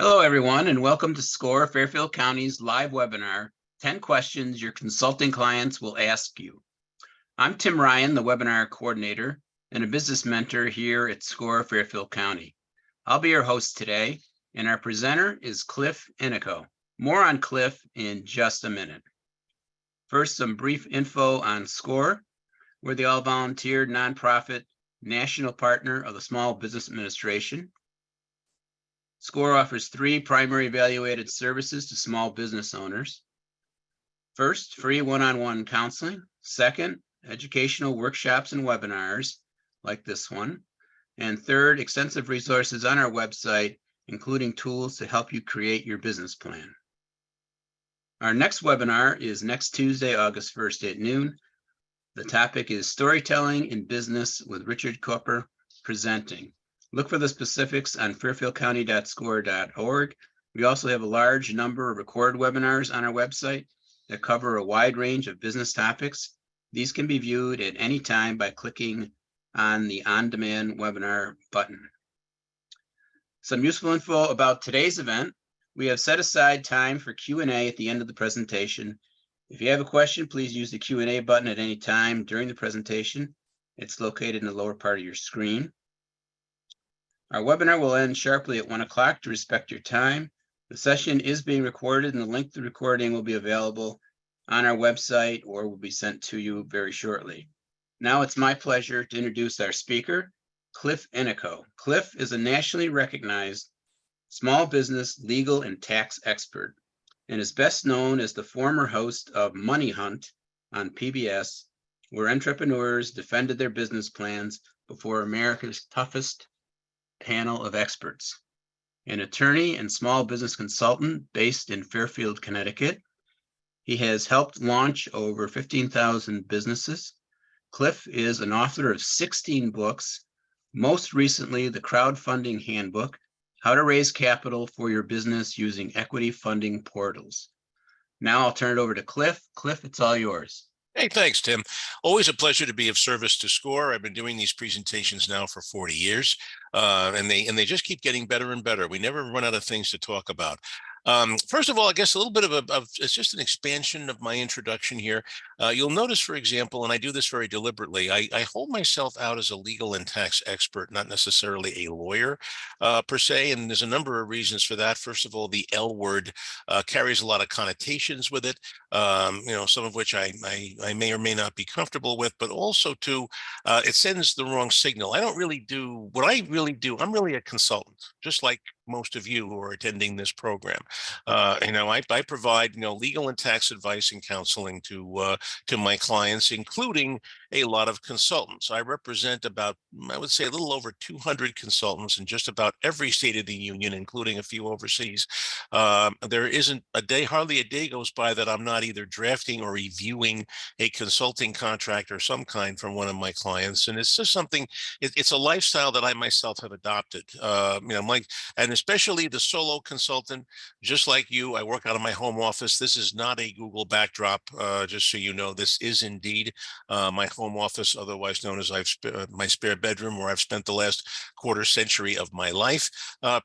Hello, everyone, and welcome to SCORE Fairfield County's live webinar, 10 Questions Your Consulting Clients Will Ask You. I'm Tim Ryan, the webinar coordinator and a business mentor here at SCORE Fairfield County. I'll be your host today, and our presenter is Cliff Ennico. More on Cliff in just a minute. First, some brief info on SCORE. We're the all-volunteer nonprofit national partner of the Small Business Administration. SCORE offers 3 primary evaluated services to small business owners. First, free one-on-one counseling. Second, educational workshops and webinars like this one. And third, extensive resources on our website, including tools to help you create your business plan. Our next webinar is next Tuesday, August 1st at noon. The topic is Storytelling in Business with Richard Cooper presenting. Look for the specifics on fairfieldcounty.score.org. We also have a large number of recorded webinars on our website that cover a wide range of business topics. These can be viewed at any time by clicking on the on-demand webinar button. Some useful info about today's event. We have set aside time for Q&A at the end of the presentation. If you have a question, please use the Q&A button at any time during the presentation. It's located in the lower part of your screen. Our webinar will end sharply at 1 o'clock to respect your time. The session is being recorded, and the link to the recording will be available on our website or will be sent to you very shortly. Now it's my pleasure to introduce our speaker, Cliff Ennico. Cliff is a nationally recognized small business legal and tax expert and is best known as the former host of Money Hunt on PBS, where entrepreneurs defended their business plans before America's toughest panel of experts. An attorney and small business consultant based in Fairfield, Connecticut, he has helped launch over 15,000 businesses. Cliff is an author of 16 books, most recently the Crowdfunding Handbook, How to Raise Capital for Your Business Using Equity Funding Portals. Now I'll turn it over to Cliff. Cliff, it's all yours. Hey, thanks, Tim. Always a pleasure to be of service to SCORE. I've been doing these presentations now for 40 years, and they just keep getting better and better. We never run out of things to talk about. First of all, I guess a little bit of it's just an expansion of my introduction here. You'll notice, for example, and I do this very deliberately, I hold myself out as a legal and tax expert, not necessarily a lawyer per se, and there's a number of reasons for that. First of all, the L word carries a lot of connotations with it, some of which I may or may not be comfortable with, but also too, it sends the wrong signal. I don't really do what I really do. I'm really a consultant, just like most of you who are attending this program. I provide, legal and tax advice and counseling to my clients, including a lot of consultants. I represent about, I would say, a little over 200 consultants in just about every state of the union, including a few overseas. There isn't a day, hardly a day goes by that I'm not either drafting or reviewing a consulting contract or some kind from one of my clients. And it's just something, it's a lifestyle that I myself have adopted. And especially the solo consultant, just like you, I work out of my home office. This is not a Google backdrop, just so you know. This is indeed my home office, otherwise known as my spare bedroom, where I've spent the last quarter century of my life,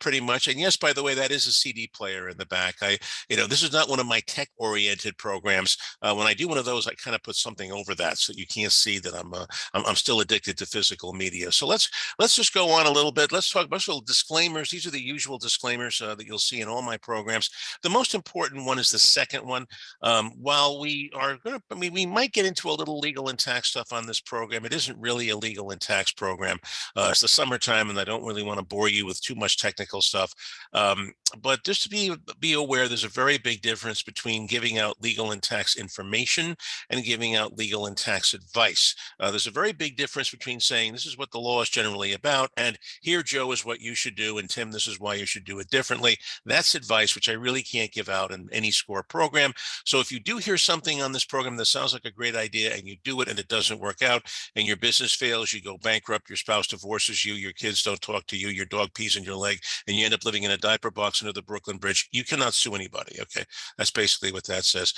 pretty much. And yes, by the way, that is a CD player in the back. This is not one of my tech-oriented programs. When I do one of those, I kind of put something over that so you can't see that I'm still addicted to physical media. So let's just go on a little bit. Let's talk about little disclaimers. These are the usual disclaimers that you'll see in all my programs. The most important one is the second one. While we might get into a little legal and tax stuff on this program, it isn't really a legal and tax program. It's the summertime, and I don't really want to bore you with too much technical stuff. But just to be aware, there's a very big difference between giving out legal and tax information and giving out legal and tax advice. There's a very big difference between saying this is what the law is generally about, and here, Joe, is what you should do, and Tim, this is why you should do it differently. That's advice which I really can't give out in any SCORE program. So if you do hear something on this program that sounds like a great idea and you do it and it doesn't work out and your business fails, you go bankrupt, your spouse divorces you, your kids don't talk to you, your dog pees in your leg, and you end up living in a diaper box under the Brooklyn Bridge, you cannot sue anybody. Okay, that's basically what that says.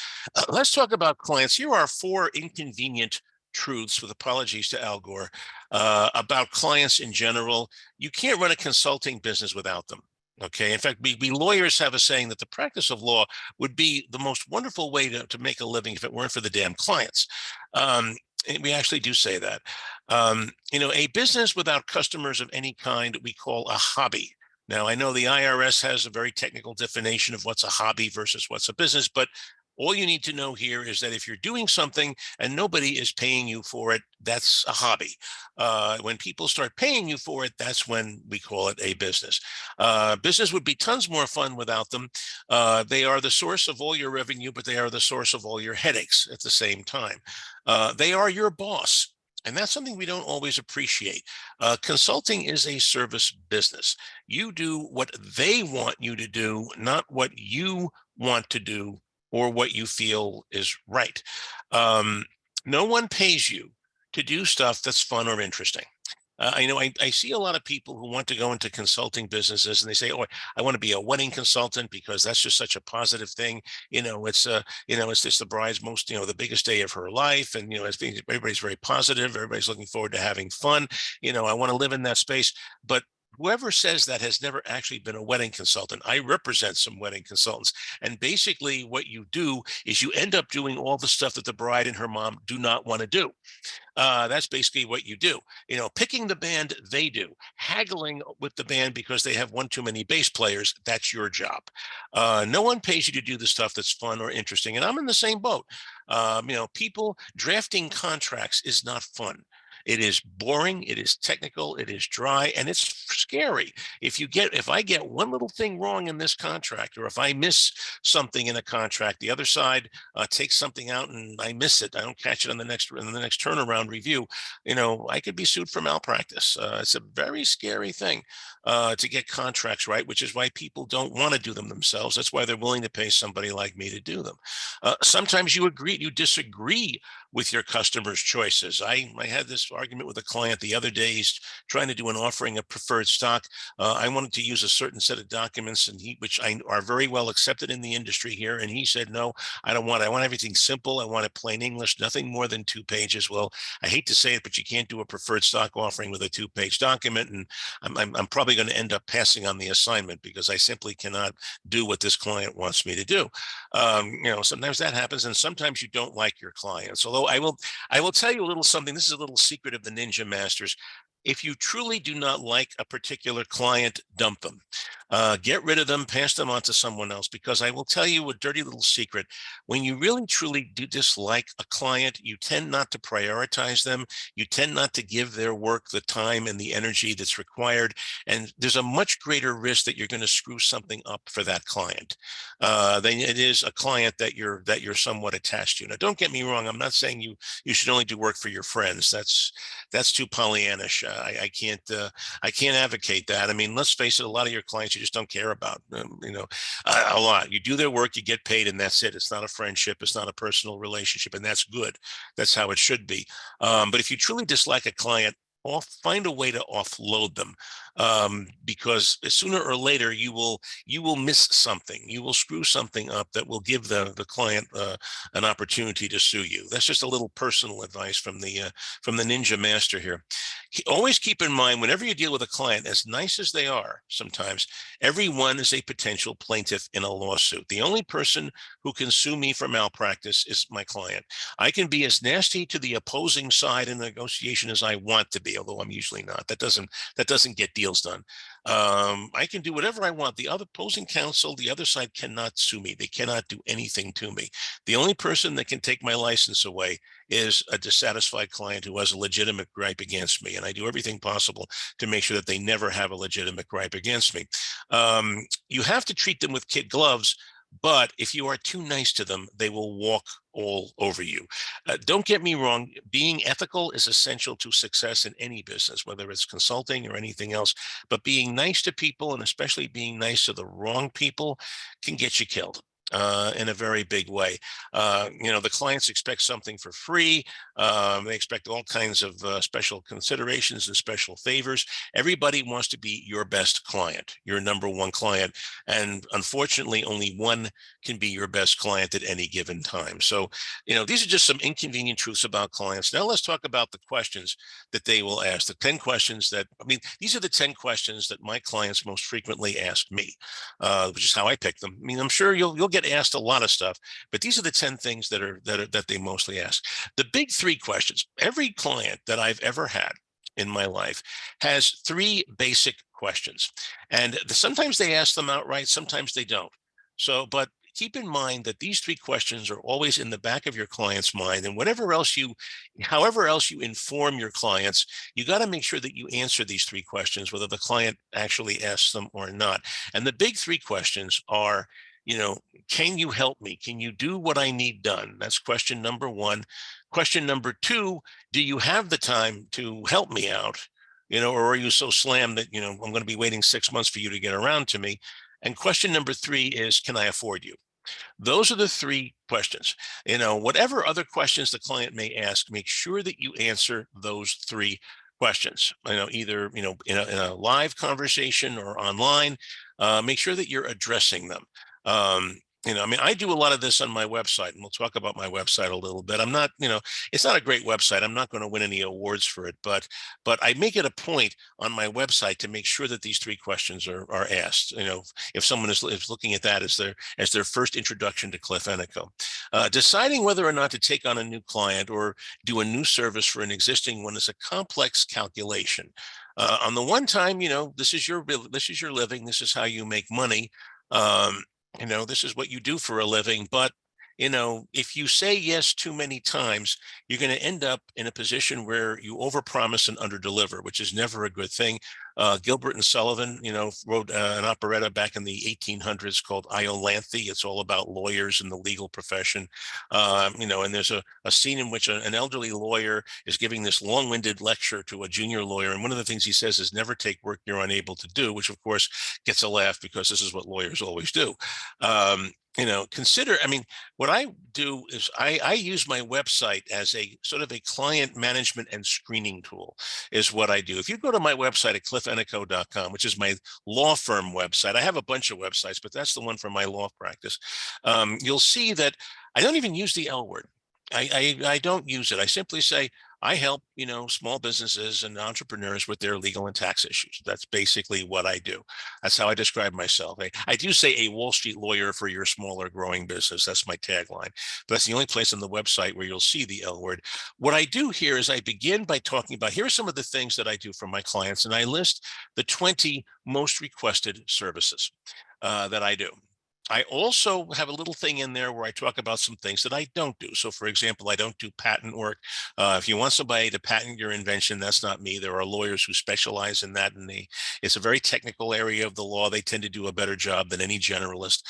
Let's talk about clients. Here are 4 inconvenient truths, with apologies to Al Gore, about clients in general. You can't run a consulting business without them. Okay. In fact, we lawyers have a saying that the practice of law would be the most wonderful way to make a living if it weren't for the damn clients. And we actually do say that. A business without customers of any kind we call a hobby. Now, I know the IRS has a very technical definition of what's a hobby versus what's a business, but all you need to know here is that if you're doing something and nobody is paying you for it, that's a hobby. When people start paying you for it, that's when we call it a business. Business would be tons more fun without them. They are the source of all your revenue, but they are the source of all your headaches at the same time. They are your boss. And that's something we don't always appreciate. Consulting is a service business. You do what they want you to do, not what you want to do or what you feel is right. No one pays you to do stuff that's fun or interesting. I see a lot of people who want to go into consulting businesses and they say, "Oh, I want to be a wedding consultant because that's just such a positive thing." It's just the bride's most, the biggest day of her life, and everybody's very positive. Everybody's looking forward to having fun. I want to live in that space, but whoever says that has never actually been a wedding consultant. I represent some wedding consultants. And basically what you do is you end up doing all the stuff that the bride and her mom do not want to do. That's basically what you do. Picking the band, they do. Haggling with the band because they have one too many bass players, that's your job. No one pays you to do the stuff that's fun or interesting. And I'm in the same boat. People drafting contracts is not fun. It is boring, it is technical, it is dry, and it's scary. If I get one little thing wrong in this contract, or if I miss something in a contract, the other side takes something out and I miss it, I don't catch it on the next turnaround review, I could be sued for malpractice. It's a very scary thing to get contracts right, which is why people don't want to do them themselves. That's why they're willing to pay somebody like me to do them. Sometimes you disagree with your customers' choices. I had this argument with a client the other day. He's trying to do an offering of preferred stock. I wanted to use a certain set of documents, which are very well accepted in the industry here. And he said, "No, I want everything simple. I want it plain English, nothing more than 2 pages." Well, I hate to say it, but you can't do a preferred stock offering with a 2-page document. And I'm probably going to end up passing on the assignment because I simply cannot do what this client wants me to do. Sometimes that happens, and sometimes you don't like your clients. Although I will tell you a little something. This is a little secret of the Ninja Masters. If you truly do not like a particular client, dump them. Get rid of them, pass them on to someone else, because I will tell you a dirty little secret. When you really truly do dislike a client, you tend not to prioritize them. You tend not to give their work the time and the energy that's required. And there's a much greater risk that you're going to screw something up for that client than it is a client that you're somewhat attached to. Now, don't get me wrong. I'm not saying you should only do work for your friends. That's too Pollyannish. I can't advocate that. I mean, let's face it, a lot of your clients you just don't care about, a lot. You do their work, you get paid, and that's it. It's not a friendship. It's not a personal relationship, and that's good. That's how it should be. But if you truly dislike a client, find a way to offload them, because sooner or later you will miss something. You will screw something up that will give the client an opportunity to sue you. That's just a little personal advice from the Ninja Master here. Always keep in mind, whenever you deal with a client, as nice as they are, sometimes everyone is a potential plaintiff in a lawsuit. The only person who can sue me for malpractice is my client. I can be as nasty to the opposing side in the negotiation as I want to be, although I'm usually not. That doesn't get deals done. I can do whatever I want. The other opposing counsel, the other side cannot sue me. They cannot do anything to me. The only person that can take my license away is a dissatisfied client who has a legitimate gripe against me. And I do everything possible to make sure that they never have a legitimate gripe against me. You have to treat them with kid gloves, but if you are too nice to them, they will walk all over you. Don't get me wrong. Being ethical is essential to success in any business, whether it's consulting or anything else. But being nice to people, and especially being nice to the wrong people, can get you killed. in a very big way. The clients expect something for free. They expect all kinds of special considerations and special favors. Everybody wants to be your best client, your number one client. And unfortunately, only one can be your best client at any given time. So, these are just some inconvenient truths about clients. Now let's talk about the questions that they will ask. The 10 questions these are the 10 questions that my clients most frequently ask me, which is how I pick them. I'm sure you'll get asked a lot of stuff, but these are the 10 things that they mostly ask. The big three questions. Every client that I've ever had in my life has three basic questions, and sometimes they ask them outright, sometimes they don't. But keep in mind that these three questions are always in the back of your client's mind, and however else you inform your clients, you got to make sure that you answer these three questions, whether the client actually asks them or not. And the big three questions are, can you help me? Can you do what I need done? That's question number one. Question number two, do you have the time to help me out? Or are you so slammed that, I'm going to be waiting 6 months for you to get around to me? And question number three is, can I afford you? Those are the three questions. Whatever other questions the client may ask, make sure that you answer those three questions. Either in a live conversation or online. Make sure that you're addressing them. I do a lot of this on my website, and we'll talk about my website a little bit. I'm not, it's not a great website. I'm not going to win any awards for it, but I make it a point on my website to make sure that these three questions are asked. If someone is looking at that as their first introduction to Cliff Ennico, deciding whether or not to take on a new client or do a new service for an existing one is a complex calculation. On the one time, this is your living. This is how you make money. This is what you do for a living. But, if you say yes too many times, you're going to end up in a position where you overpromise and underdeliver, which is never a good thing. Gilbert and Sullivan, wrote an operetta back in the 1800s called Iolanthe. It's all about lawyers and the legal profession. And there's a scene in which an elderly lawyer is giving this long-winded lecture to a junior lawyer. And one of the things he says is never take work you're unable to do, which of course gets a laugh because this is what lawyers always do. What I do is I use my website as a sort of a client management and screening tool is what I do. If you go to my website at cliffennico.com, which is my law firm website, I have a bunch of websites, but that's the one for my law practice. You'll see that I don't even use the L word. I don't use it. I simply say, I help, small businesses and entrepreneurs with their legal and tax issues. That's basically what I do. That's how I describe myself. I do say a Wall Street lawyer for your smaller growing business. That's my tagline. But that's the only place on the website where you'll see the L word. What I do here is I begin by talking about, here are some of the things that I do for my clients. And I list the 20 most requested services that I do. I also have a little thing in there where I talk about some things that I don't do. So, for example, I don't do patent work. If you want somebody to patent your invention, that's not me. There are lawyers who specialize in that, and it's a very technical area of the law. They tend to do a better job than any generalist.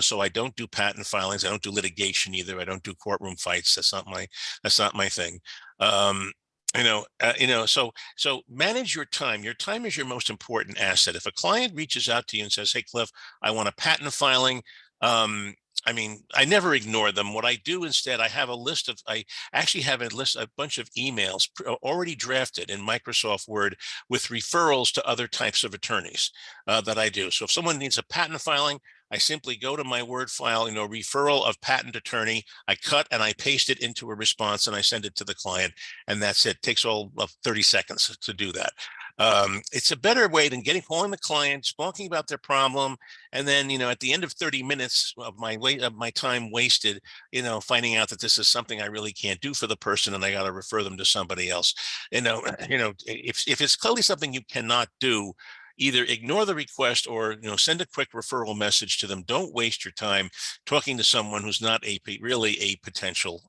So I don't do patent filings. I don't do litigation either. I don't do courtroom fights. That's not my thing. So manage your time. Your time is your most important asset. If a client reaches out to you and says, "Hey, Cliff, I want a patent filing," I never ignore them. What I do instead, I actually have a bunch of emails already drafted in Microsoft Word with referrals to other types of attorneys that I do. So if someone needs a patent filing, I simply go to my Word file, referral of patent attorney. I cut and I paste it into a response and I send it to the client. And that's it. Takes all of 30 seconds to do that. It's a better way than calling the client, talking about their problem, and then at the end of 30 minutes of my time wasted, finding out that this is something I really can't do for the person, and I got to refer them to somebody else. If it's clearly something you cannot do, either ignore the request or send a quick referral message to them. Don't waste your time talking to someone who's not really a potential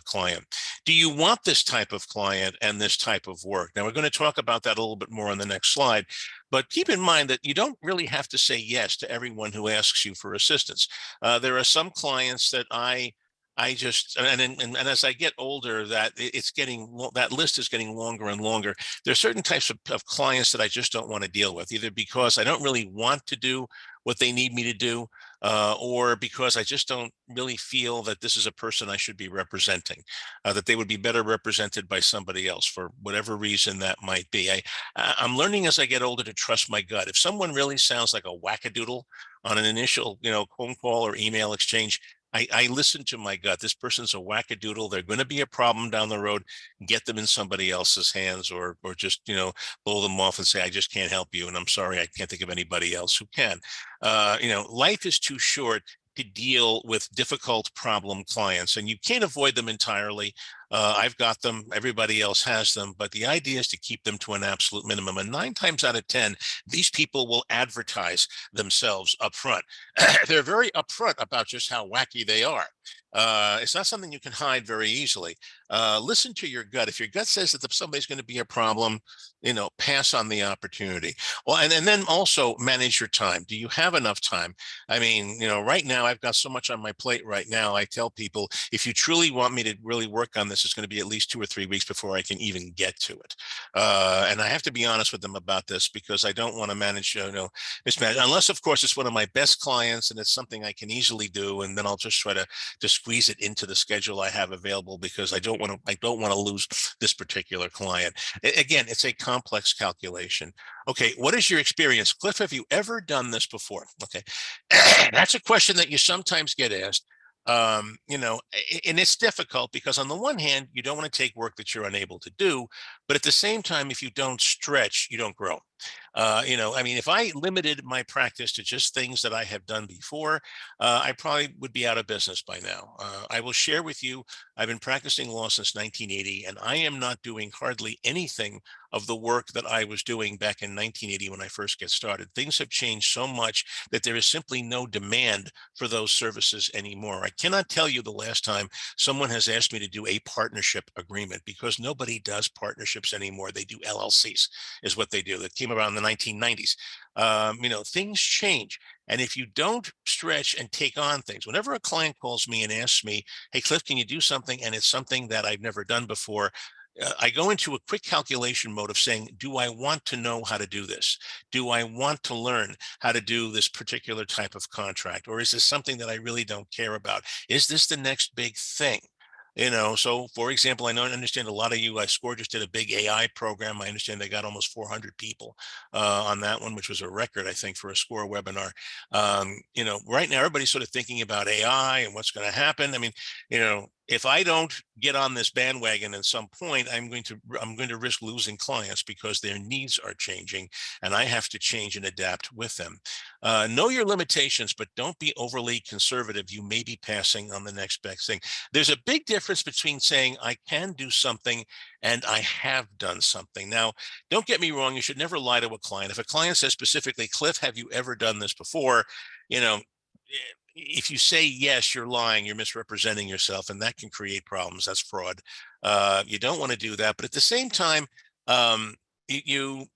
client. Do you want this type of client and this type of work? Now, we're going to talk about that a little bit more on the next slide, but keep in mind that you don't really have to say yes to everyone who asks you for assistance. There are some clients that I I just and as I get older, that it's getting that list is getting longer and longer. There's certain types of clients that I just don't want to deal with, either because I don't really want to do what they need me to do, or because I just don't really feel that this is a person I should be representing, that they would be better represented by somebody else for whatever reason that might be. I'm learning as I get older to trust my gut. If someone really sounds like a wackadoodle on an initial, phone call or email exchange, I listen to my gut. This person's a wackadoodle. They're going to be a problem down the road. Get them in somebody else's hands, or just blow them off and say, I just can't help you, and I'm sorry, I can't think of anybody else who can. Life is too short to deal with difficult problem clients, and you can't avoid them entirely. I've got them, everybody else has them, but the idea is to keep them to an absolute minimum. And 9 times out of 10, these people will advertise themselves up front. They're very upfront about just how wacky they are. It's not something you can hide very easily. Listen to your gut. If your gut says that somebody's going to be a problem, pass on the opportunity. Well, and then also manage your time. Do you have enough time? I mean, right now I've got so much on my plate right now. I tell people, if you truly want me to really work on this, it's going to be at least 2 or 3 weeks before I can even get to it. And I have to be honest with them about this, because I don't want to manage, mismanage, unless of course it's one of my best clients and it's something I can easily do. And then I'll just try to squeeze it into the schedule I have available, because I don't want to lose this particular client. Again, it's a complex calculation. Okay, what is your experience? Cliff, have you ever done this before? Okay, that's a question that you sometimes get asked. And it's difficult because on the one hand, you don't want to take work that you're unable to do, but at the same time, if you don't stretch, you don't grow. I mean, if I limited my practice to just things that I have done before, I probably would be out of business by now. I will share with you, I've been practicing law since 1980, and I am not doing hardly anything of the work that I was doing back in 1980 when I first get started. Things have changed so much that there is simply no demand for those services anymore. I cannot tell you the last time someone has asked me to do a partnership agreement, because nobody does partnerships anymore. They do LLCs, is what they do. That came around in the 1990s. Things change. And if you don't stretch and take on things, whenever a client calls me and asks me, hey, Cliff, can you do something? And it's something that I've never done before. I go into a quick calculation mode of saying, do I want to know how to do this? Do I want to learn how to do this particular type of contract? Or is this something that I really don't care about? Is this the next big thing? So for example, I know I understand a lot of you, SCORE just did a big AI program. I understand they got almost 400 people on that one, which was a record, I think, for a SCORE webinar. Right now, everybody's sort of thinking about AI and what's going to happen. I mean, if I don't get on this bandwagon at some point, I'm going to risk losing clients, because their needs are changing and I have to change and adapt with them. Know your limitations, but don't be overly conservative. You may be passing on the next best thing. There's a big difference between saying I can do something and I have done something. Now, don't get me wrong. You should never lie to a client. If a client says specifically, Cliff, have you ever done this before? If you say yes, you're lying, you're misrepresenting yourself, and that can create problems. That's fraud. You don't want to do that. But at the same time, um, you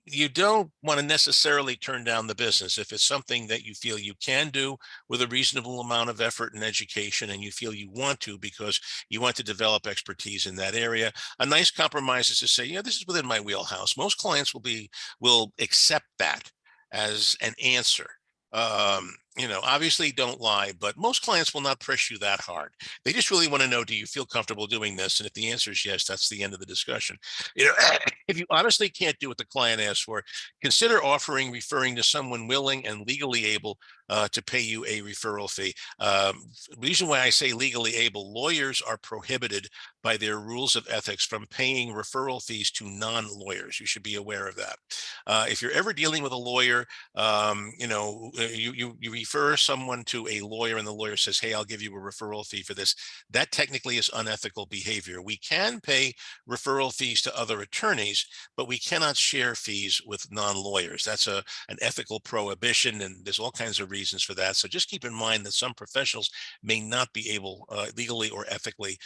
you don't want to necessarily turn down the business if it's something that you feel you can do with a reasonable amount of effort and education, and you feel you want to because you want to develop expertise in that area. A nice compromise is to say, this is within my wheelhouse. Most clients will accept that as an answer. Obviously don't lie, but most clients will not press you that hard. They just really want to know, do you feel comfortable doing this? And if the answer is yes, that's the end of the discussion. If you honestly can't do what the client asks for, consider referring to someone willing and legally able to pay you a referral fee. The reason why I say legally able, lawyers are prohibited by their rules of ethics from paying referral fees to non-lawyers. You should be aware of that. If you're ever dealing with a lawyer, you refer someone to a lawyer and the lawyer says, hey, I'll give you a referral fee for this. That technically is unethical behavior. We can pay referral fees to other attorneys, but we cannot share fees with non-lawyers. That's an ethical prohibition, and there's all kinds of reasons for that. So just keep in mind that some professionals may not be able legally or ethically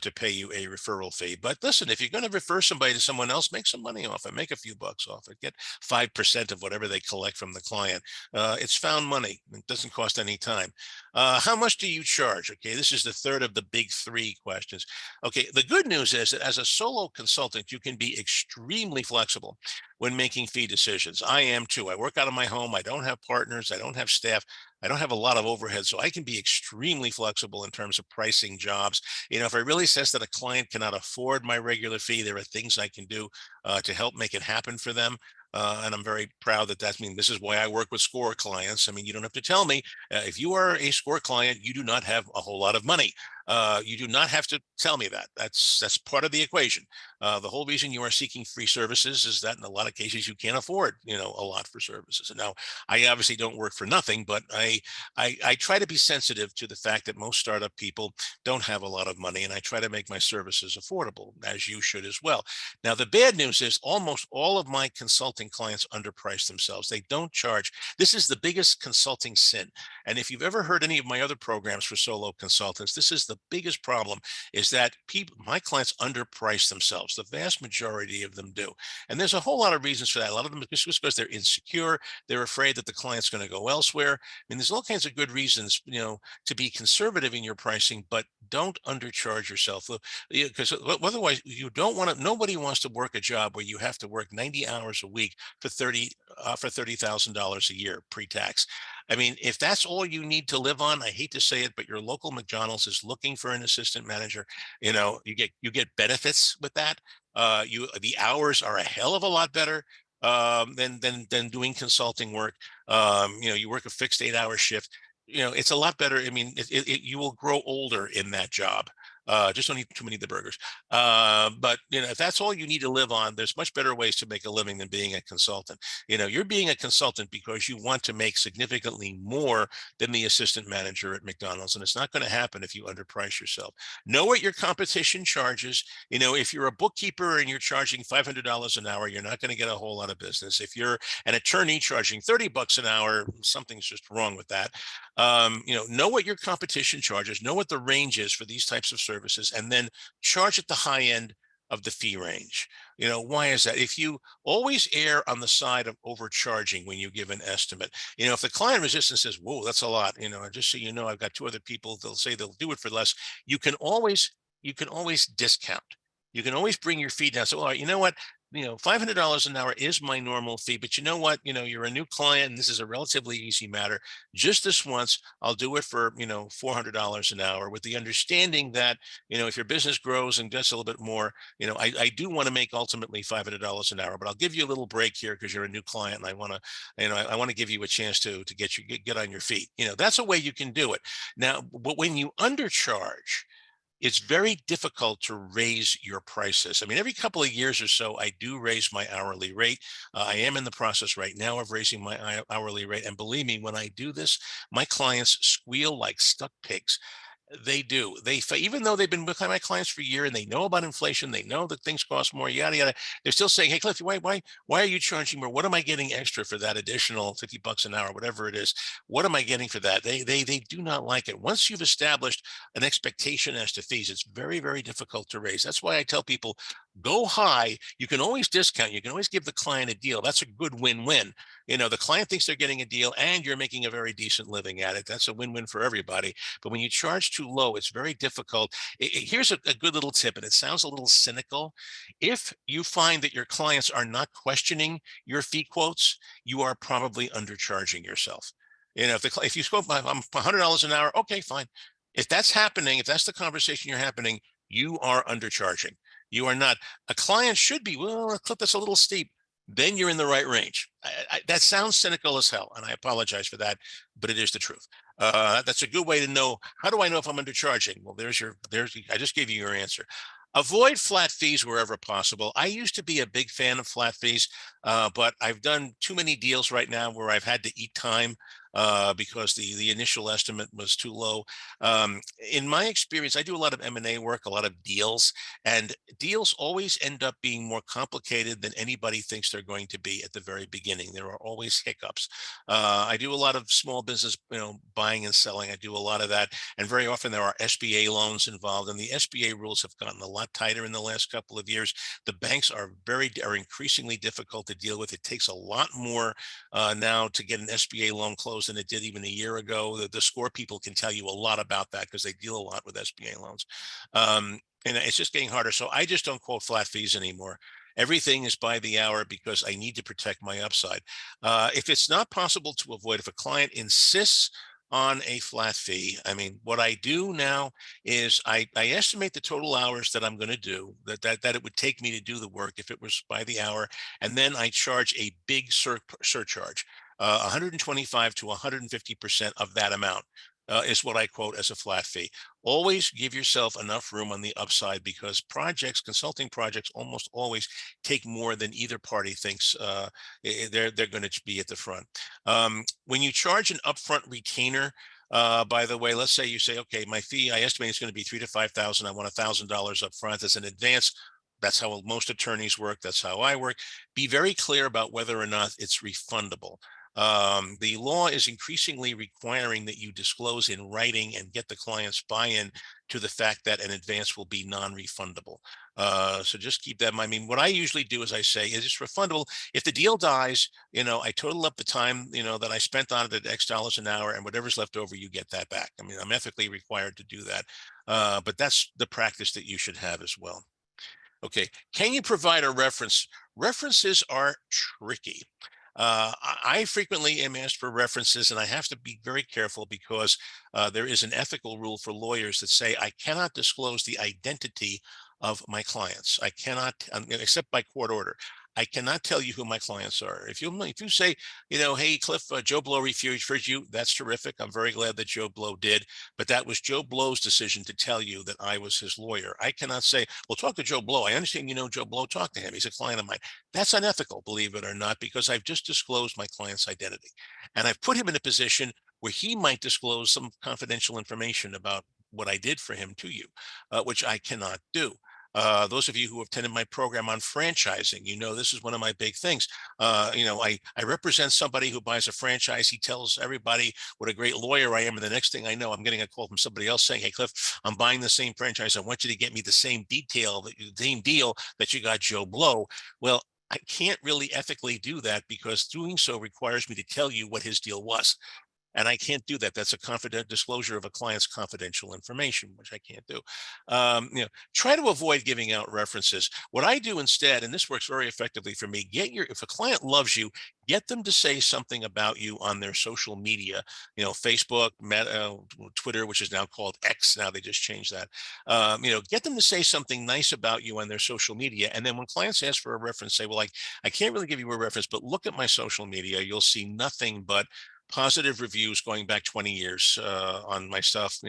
to pay you a referral fee. But listen, if you're going to refer somebody to someone else, make some money off it, make a few bucks off it, get 5% of whatever they collect from the client. It's found money, doesn't cost any time. How much do you charge? Okay, this is the third of the big three questions. Okay, the good news is that as a solo consultant, you can be extremely flexible when making fee decisions. I am too. I work out of my home. I don't have partners. I don't have staff. I don't have a lot of overhead, so I can be extremely flexible in terms of pricing jobs. If it really says that a client cannot afford my regular fee, there are things I can do to help make it happen for them. And I'm very proud that this is why I work with SCORE clients. I mean, you don't have to tell me if you are a SCORE client, you do not have a whole lot of money. You do not have to tell me that. That's part of the equation. The whole reason you are seeking free services is that in a lot of cases you can't afford, a lot for services. And now I obviously don't work for nothing, but I try to be sensitive to the fact that most startup people don't have a lot of money, and I try to make my services affordable, as you should as well. Now, the bad news is almost all of my consulting clients underprice themselves. They don't charge. This is the biggest consulting sin. And if you've ever heard any of my other programs for solo consultants, this is the biggest problem, is that my clients underprice themselves. The vast majority of them do. And there's a whole lot of reasons for that. A lot of them is just because they're insecure. They're afraid that the client's going to go elsewhere. I mean, there's all kinds of good reasons, to be conservative in your pricing, but don't undercharge yourself. Because otherwise you don't want to, nobody wants to work a job where you have to work 90 hours a week for $30,000 a year pre-tax. I mean, if that's all you need to live on, I hate to say it, but your local McDonald's is looking for an assistant manager. You get benefits with that. The hours are a hell of a lot better than doing consulting work. You work a fixed 8-hour shift. It's a lot better. I mean, you will grow older in that job. Just don't eat too many of the burgers. But if that's all you need to live on, there's much better ways to make a living than being a consultant. You're being a consultant because you want to make significantly more than the assistant manager at McDonald's, and it's not going to happen if you underprice yourself. Know what your competition charges. If you're a bookkeeper and you're charging $500 an hour, you're not going to get a whole lot of business. If you're an attorney charging $30 an hour, something's just wrong with that. Know what your competition charges, know what the range is for these types of services, and then charge at the high end of the fee range. Why is that? If you always err on the side of overcharging when you give an estimate, if the client resistance says, whoa, that's a lot, just so you know, I've got 2 other people, they'll say they'll do it for less. You can always discount. You can always bring your fee down. So, all right, you know what? $500 an hour is my normal fee, but you know what? You're a new client and this is a relatively easy matter. Just this once, I'll do it for, $400 an hour, with the understanding that, if your business grows and gets a little bit more, I do want to make ultimately $500 an hour, but I'll give you a little break here because you're a new client and I want to, I want to give you a chance to get on your feet. That's a way you can do it. Now, but when you undercharge, it's very difficult to raise your prices. I mean, every couple of years or so, I do raise my hourly rate. I am in the process right now of raising my hourly rate. And believe me, when I do this, my clients squeal like stuck pigs. They do. Even though they've been with my clients for a year and they know about inflation, they know that things cost more, yada yada. They're still saying, "Hey, Cliff, why are you charging more? What am I getting extra for that additional $50 an hour, whatever it is? What am I getting for that?" They do not like it. Once you've established an expectation as to fees, it's very very difficult to raise. That's why I tell people, go high. You can always discount. You can always give the client a deal. That's a good win-win. The client thinks they're getting a deal, and you're making a very decent living at it. That's a win-win for everybody. But when you charge too low, it's very difficult. Here's a good little tip, and it sounds a little cynical. If you find that your clients are not questioning your fee quotes, you are probably undercharging yourself. If you spoke, I'm $100 an hour, okay, fine. If that's happening, if that's the conversation you're happening, you are undercharging. You are not. A client should be, well, Cliff, that's a little steep. Then you're in the right range. That sounds cynical as hell, and I apologize for that, but it is the truth. That's a good way to know. How do I know if I'm undercharging? Well, I just gave you your answer. Avoid flat fees wherever possible. I used to be a big fan of flat fees, but I've done too many deals right now where I've had to eat time because the initial estimate was too low. In my experience, I do a lot of M&A work, a lot of deals, and deals always end up being more complicated than anybody thinks they're going to be at the very beginning. There are always hiccups. I do a lot of small business, buying and selling. I do a lot of that, and very often there are SBA loans involved, and the SBA rules have gotten a lot tighter in the last couple of years. The banks are increasingly difficult to deal with. It takes a lot more now to get an SBA loan closed than it did even a year ago. The score people can tell you a lot about that because they deal a lot with SBA loans. And it's just getting harder. So I just don't quote flat fees anymore. Everything is by the hour because I need to protect my upside. If it's not possible to avoid, if a client insists on a flat fee, I mean, what I do now is I estimate the total hours that I'm going to do, that it would take me to do the work if it was by the hour, and then I charge a big surcharge. 125 to 150% of that amount is what I quote as a flat fee. Always give yourself enough room on the upside because consulting projects almost always take more than either party thinks they're going to be at the front. When you charge an upfront retainer, by the way, let's say you say, okay, my fee, I estimate it's going to be $3,000 to $5,000. I want $1,000 up front as an advance. That's how most attorneys work. That's how I work. Be very clear about whether or not it's refundable. The law is increasingly requiring that you disclose in writing and get the client's buy-in to the fact that an advance will be non-refundable. So just keep that in mind. I mean, what I usually do, as I say, is it's refundable. If the deal dies, I total up the time, that I spent on it at X dollars an hour, and whatever's left over, you get that back. I mean, I'm ethically required to do that. But that's the practice that you should have as well. Okay, can you provide a reference? References are tricky. I frequently am asked for references, and I have to be very careful because there is an ethical rule for lawyers that say I cannot disclose the identity of my clients. I cannot, except by court order. I cannot tell you who my clients are. If you say, hey, Cliff, Joe Blow referred you, that's terrific. I'm very glad that Joe Blow did, but that was Joe Blow's decision to tell you that I was his lawyer. I cannot say, well, talk to Joe Blow. I understand Joe Blow, talk to him. He's a client of mine. That's unethical, believe it or not, because I've just disclosed my client's identity. And I've put him in a position where he might disclose some confidential information about what I did for him to you, which I cannot do. Those of you who have attended my program on franchising, this is one of my big things. I represent somebody who buys a franchise. He tells everybody what a great lawyer I am. And the next thing I know, I'm getting a call from somebody else saying, hey, Cliff, I'm buying the same franchise. I want you to get me the same deal that you got Joe Blow. Well, I can't really ethically do that because doing so requires me to tell you what his deal was. And I can't do that. That's a confident disclosure of a client's confidential information, which I can't do. Try to avoid giving out references. What I do instead, and this works very effectively for me, if a client loves you, get them to say something about you on their social media, Facebook, Meta, Twitter, which is now called X. Now they just changed that. Get them to say something nice about you on their social media. And then when clients ask for a reference, say, well, I can't really give you a reference, but look at my social media. You'll see nothing but positive reviews going back 20 years on my stuff.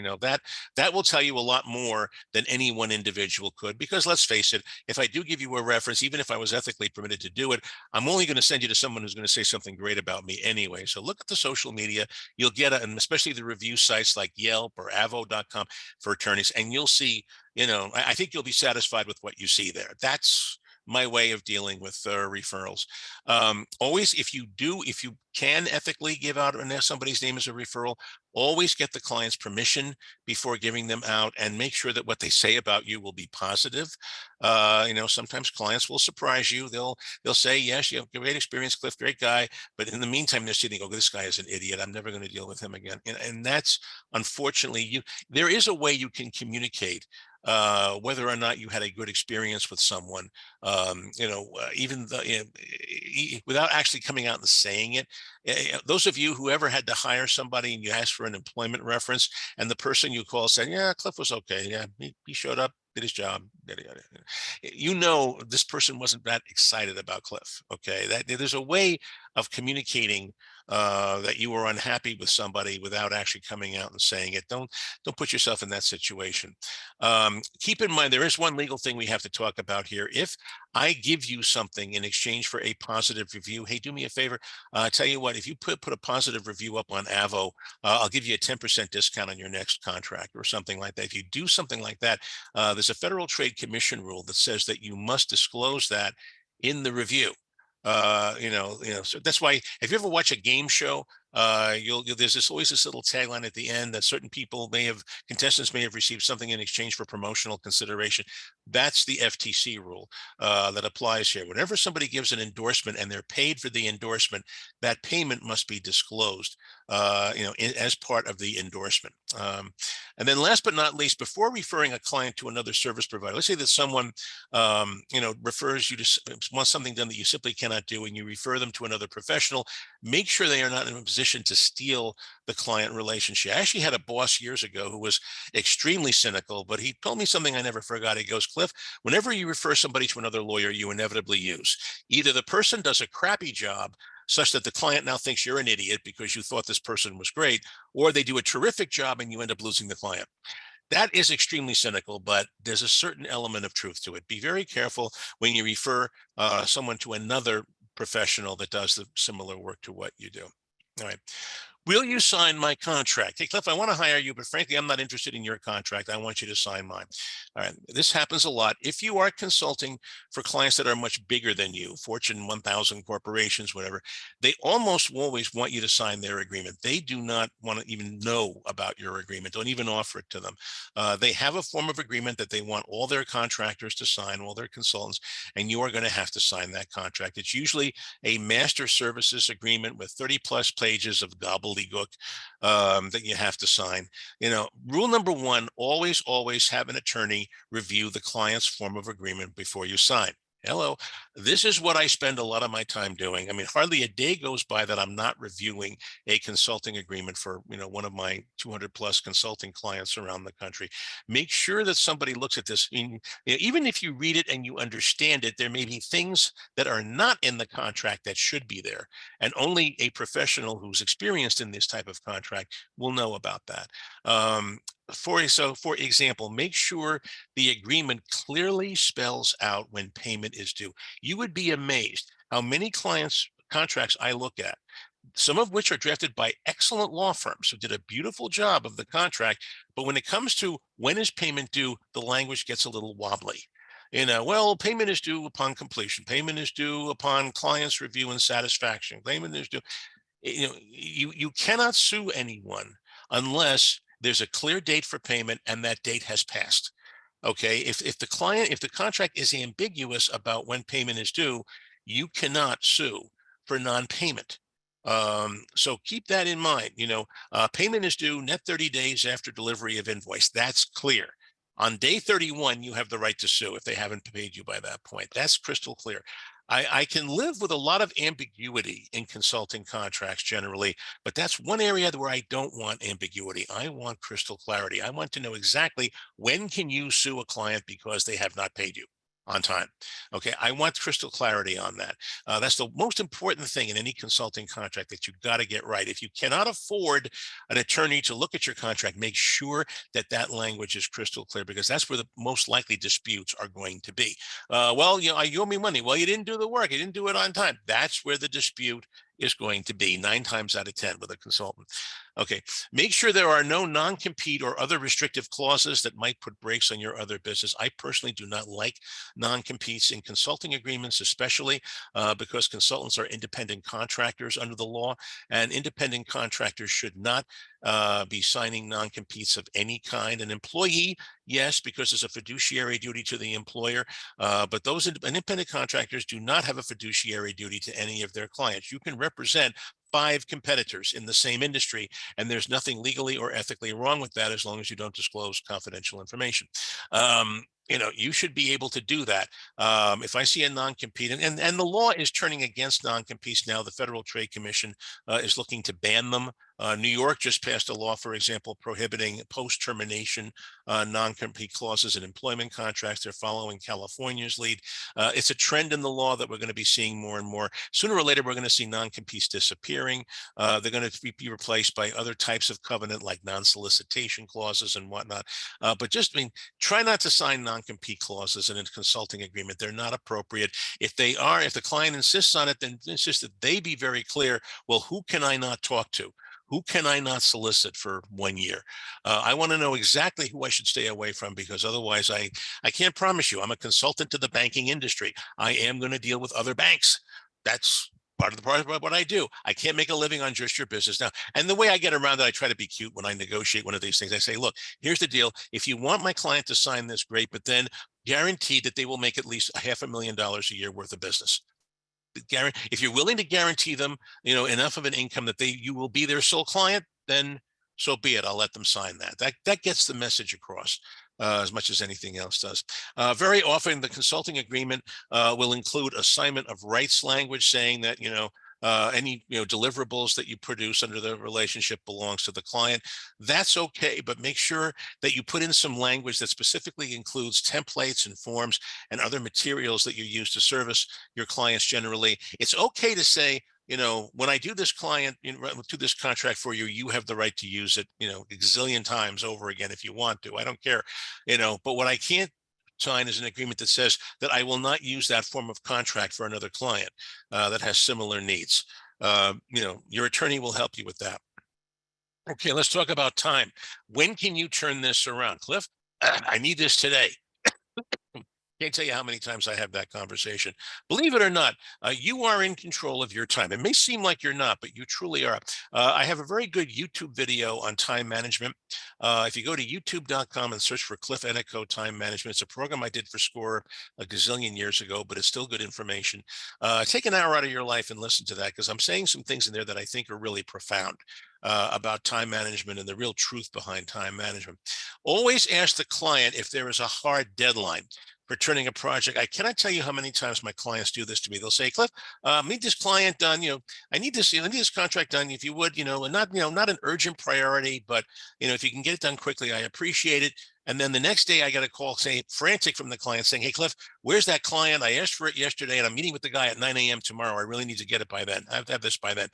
That will tell you a lot more than any one individual could, because let's face it, if I do give you a reference, even if I was ethically permitted to do it, I'm only going to send you to someone who's going to say something great about me anyway. So look at the social media. You'll get it, and especially the review sites like Yelp or Avo.com for attorneys, and you'll see, I think you'll be satisfied with what you see there. That's my way of dealing with referrals. Always, if you can ethically give out somebody's name as a referral, always get the client's permission before giving them out, and make sure that what they say about you will be positive. Sometimes clients will surprise you. They'll say, yes, you have great experience, Cliff, great guy. But in the meantime, they're sitting, oh, this guy is an idiot. I'm never going to deal with him again. And that's, unfortunately, there is a way you can communicate whether or not you had a good experience with someone, without actually coming out and saying it. Those of you who ever had to hire somebody and you asked for an employment reference, and the person you call said, yeah, Cliff was okay. Yeah, he showed up, did his job. This person wasn't that excited about Cliff. Okay, there's a way of communicating that you were unhappy with somebody without actually coming out and saying it. Don't put yourself in that situation. Keep in mind, there is one legal thing we have to talk about here. If I give you something in exchange for a positive review, hey, do me a favor. Tell you what, if you put a positive review up on Avo, I'll give you a 10% discount on your next contract or something like that. If you do something like that, there's a Federal Trade Commission rule that says that you must disclose that in the review. So that's why if you ever watch a game show, there's always this little tagline at the end that certain contestants may have received something in exchange for promotional consideration. That's the FTC rule that applies here. Whenever somebody gives an endorsement and they're paid for the endorsement, that payment must be disclosed. as part of the endorsement. And then last but not least, before referring a client to another service provider, let's say that someone, refers you to wants something done that you simply cannot do, and you refer them to another professional, make sure they are not in a position to steal the client relationship. I actually had a boss years ago who was extremely cynical, but he told me something I never forgot. He goes, Cliff, whenever you refer somebody to another lawyer, you inevitably use either the person does a crappy job such that the client now thinks you're an idiot because you thought this person was great, or they do a terrific job and you end up losing the client. That is extremely cynical, but there's a certain element of truth to it. Be very careful when you refer someone to another professional that does the similar work to what you do. All right. Will you sign my contract? Hey, Cliff, I want to hire you, but frankly, I'm not interested in your contract. I want you to sign mine. All right. This happens a lot. If you are consulting for clients that are much bigger than you, Fortune 1000 corporations, whatever, they almost always want you to sign their agreement. They do not want to even know about your agreement. Don't even offer it to them. They have a form of agreement that they want all their contractors to sign, all their consultants, and you are going to have to sign that contract. It's usually a master services agreement with 30 plus pages of gobbledygook that you have to sign. Rule number one, always have an attorney review the client's form of agreement before you sign. Hello, this is what I spend a lot of my time doing. I mean, hardly a day goes by that I'm not reviewing a consulting agreement for, one of my 200 plus consulting clients around the country. Make sure that somebody looks at this. Even if you read it and you understand it, there may be things that are not in the contract that should be there. And only a professional who's experienced in this type of contract will know about that. For example, make sure the agreement clearly spells out when payment is due. You would be amazed how many clients' contracts I look at, some of which are drafted by excellent law firms who did a beautiful job of the contract. But when it comes to when is payment due, the language gets a little wobbly. Well, payment is due upon completion. Payment is due upon client's review and satisfaction. Payment is due. You cannot sue anyone unless there's a clear date for payment and that date has passed. Okay, if the contract is ambiguous about when payment is due, you cannot sue for non-payment. So keep that in mind. Payment is due net 30 days after delivery of invoice. That's clear. On day 31, you have the right to sue if they haven't paid you by that point. That's crystal clear. I can live with a lot of ambiguity in consulting contracts generally, but that's one area where I don't want ambiguity. I want crystal clarity. I want to know exactly when can you sue a client because they have not paid you on time. Okay, I want crystal clarity on that. That's the most important thing in any consulting contract that you've got to get right. If you cannot afford an attorney to look at your contract, make sure that that language is crystal clear, because that's where the most likely disputes are going to be. Well, you owe me money. Well, you didn't do the work. You didn't do it on time. That's where the dispute is going to be 9 times out of 10 with a consultant. Okay, make sure there are no non-compete or other restrictive clauses that might put brakes on your other business. I personally do not like non-competes in consulting agreements, especially because consultants are independent contractors under the law, and independent contractors should not be signing non-competes of any kind. An employee, yes, because there's a fiduciary duty to the employer, but those independent contractors do not have a fiduciary duty to any of their clients. You can represent 5 competitors in the same industry, and there's nothing legally or ethically wrong with that as long as you don't disclose confidential information. You should be able to do that. If I see a non-compete, and the law is turning against non-competes now, the Federal Trade Commission is looking to ban them. New York just passed a law, for example, prohibiting post-termination non-compete clauses in employment contracts. They're following California's lead. It's a trend in the law that we're going to be seeing more and more. Sooner or later, we're going to see non-competes disappearing. They're going to be replaced by other types of covenant like non-solicitation clauses and whatnot. But try not to sign non-compete clauses in a consulting agreement. They're not appropriate. If the client insists on it, then insist that they be very clear. Well, who can I not talk to? Who can I not solicit for 1 year? I want to know exactly who I should stay away from, because otherwise I can't promise you. I'm a consultant to the banking industry. I am going to deal with other banks. That's part of what I do. I can't make a living on just your business now. And the way I get around it, I try to be cute when I negotiate one of these things. I say, look, here's the deal. If you want my client to sign this, great, but then guarantee that they will make at least $500,000 a year worth of business. if you're willing to guarantee them, enough of an income that you will be their sole client, then so be it. I'll let them sign that. That gets the message across. As much as anything else does. Very often, the consulting agreement will include assignment of rights language saying that, any deliverables that you produce under the relationship belongs to the client. That's okay, but make sure that you put in some language that specifically includes templates and forms and other materials that you use to service your clients generally. It's okay to say, when I do this do this contract for you, you have the right to use it, a gazillion times over again if you want to. I don't care, but what I can't sign is an agreement that says that I will not use that form of contract for another client that has similar needs. Your attorney will help you with that. Okay, let's talk about time. When can you turn this around? Cliff, I need this today. Can't tell you how many times I have that conversation. Believe it or not, you are in control of your time. It may seem like you're not, but you truly are. I have a very good YouTube video on time management. If you go to youtube.com and search for Cliff Ennico Time Management, it's a program I did for SCORE a gazillion years ago, but it's still good information. Take an hour out of your life and listen to that, because I'm saying some things in there that I think are really profound about time management and the real truth behind time management. Always ask the client if there is a hard deadline for turning a project. I cannot tell you how many times my clients do this to me. They'll say, Cliff, I need this client done. I need this contract done. If you would, and not an urgent priority, but, if you can get it done quickly, I appreciate it. And then the next day I got a call saying, frantic from the client saying, hey, Cliff, where's that client? I asked for it yesterday and I'm meeting with the guy at 9 a.m. tomorrow. I really need to get it by then. I have to have this by then.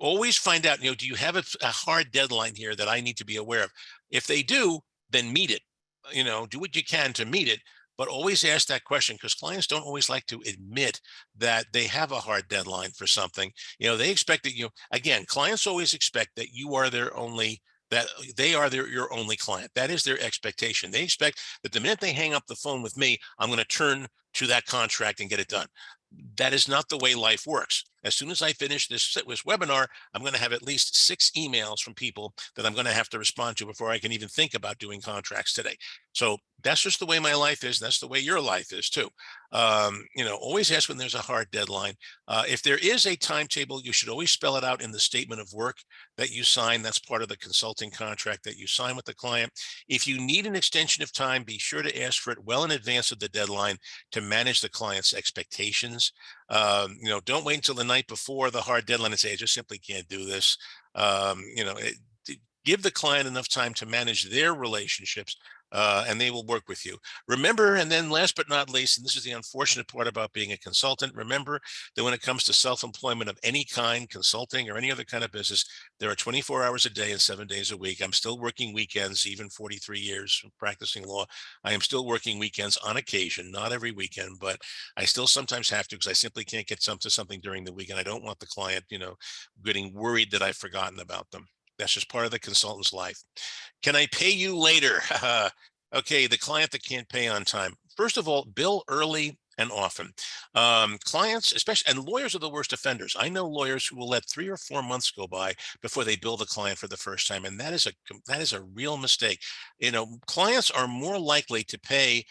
Always find out, do you have a hard deadline here that I need to be aware of? If they do, then meet it. Do what you can to meet it, but always ask that question, because clients don't always like to admit that they have a hard deadline for something. They expect that, again, clients always expect that you are that they are your only client. That is their expectation. They expect that the minute they hang up the phone with me, I'm going to turn to that contract and get it done. That is not the way life works. As soon as I finish this webinar, I'm going to have at least 6 emails from people that I'm going to have to respond to before I can even think about doing contracts today. So that's just the way my life is. That's the way your life is too. Always ask when there's a hard deadline. If there is a timetable, you should always spell it out in the statement of work that you sign. That's part of the consulting contract that you sign with the client. If you need an extension of time, be sure to ask for it well in advance of the deadline to manage the client's expectations. Don't wait until the night before the hard deadline and say, I just simply can't do this. Give the client enough time to manage their relationships, and they will work with you. Remember, and then last but not least, and this is the unfortunate part about being a consultant, remember that when it comes to self-employment of any kind, consulting or any other kind of business, there are 24 hours a day and 7 days a week. I'm still working weekends, even 43 years practicing law. I am still working weekends on occasion, not every weekend, but I still sometimes have to, because I simply can't get to something during the week. And I don't want the client, getting worried that I've forgotten about them. That's just part of the consultant's life. Can I pay you later? Okay, the client that can't pay on time. First of all, bill early and often. Clients, especially, and lawyers are the worst offenders. I know lawyers who will let 3 or 4 months go by before they bill the client for the first time, and that is a real mistake. Clients are more likely to pay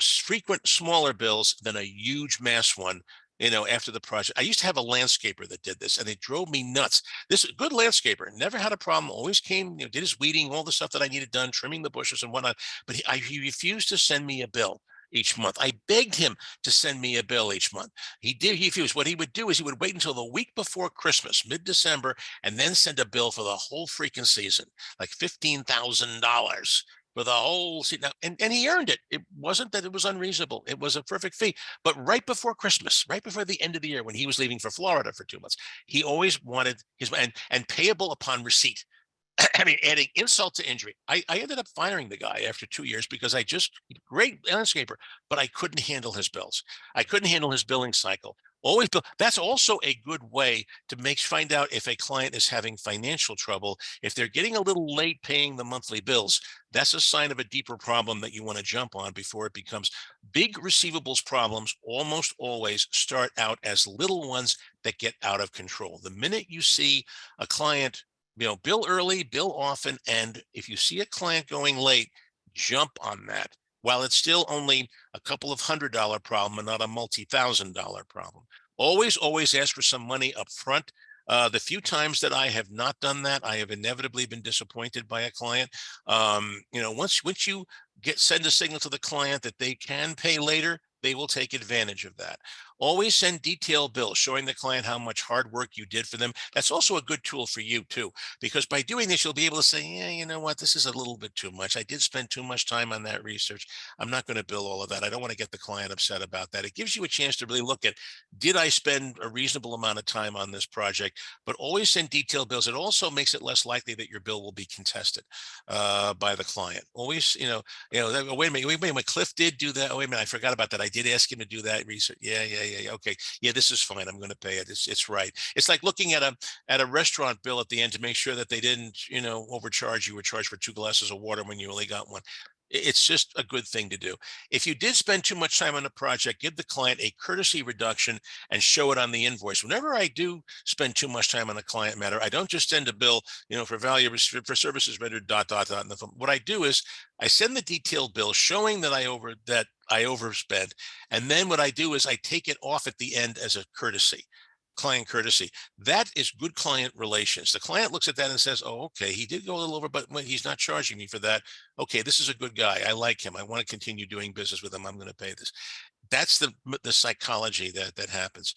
frequent smaller bills than a huge mass one after the project. I used to have a landscaper that did this, and it drove me nuts. This good landscaper, never had a problem, always came, did his weeding, all the stuff that I needed done, trimming the bushes and whatnot, but he refused to send me a bill each month. I begged him to send me a bill each month. He refused. What he would do is he would wait until the week before Christmas, mid-December, and then send a bill for the whole freaking season, like $15,000 for the whole season. And he earned it. It wasn't that it was unreasonable. It was a perfect fee. But right before Christmas, right before the end of the year, when he was leaving for Florida for 2 months, he always wanted his, and payable upon receipt. I mean, adding insult to injury. I ended up firing the guy after 2 years because great landscaper, but I couldn't handle his bills. I couldn't handle his billing cycle. Always bill. That's also a good way to find out if a client is having financial trouble. If they're getting a little late paying the monthly bills, that's a sign of a deeper problem that you want to jump on before it becomes big. Receivables problems almost always start out as little ones that get out of control. The minute you see a client, bill early, bill often, and if you see a client going late, jump on that. while it's still only a couple of $100 problem and not a multi-thousand-dollar problem. Always ask for some money up front. The few times that I have not done that, I have inevitably been disappointed by a client. Once you send a signal to the client that they can pay later, they will take advantage of that. Always send detailed bills showing the client how much hard work you did for them. That's also a good tool for you too, because by doing this, you'll be able to say, yeah, you know what, this is a little bit too much. I did spend too much time on that research. I'm not going to bill all of that. I don't want to get the client upset about that. It gives you a chance to really look at, did I spend a reasonable amount of time on this project? But always send detailed bills. It also makes it less likely that your bill will be contested by the client. Always, wait a minute, Cliff did do that. Oh, wait a minute, I forgot about that. I did ask him to do that research. Yeah. Okay. Yeah, this is fine. I'm going to pay it. It's right. It's like looking at a restaurant bill at the end to make sure that they didn't, overcharge you or charge for 2 glasses of water when you only got one. It's just a good thing to do. If you did spend too much time on a project, give the client a courtesy reduction and show it on the invoice. Whenever I do spend too much time on a client matter, I don't just send a bill, for value for services rendered ... And what I do is I send the detailed bill showing that I overspent, and then what I do is I take it off at the end as a client courtesy. That is good client relations. The client looks at that and says, oh, okay, he did go a little over, but he's not charging me for that. Okay, this is a good guy. I like him. I want to continue doing business with him. I'm going to pay this. That's the psychology that happens.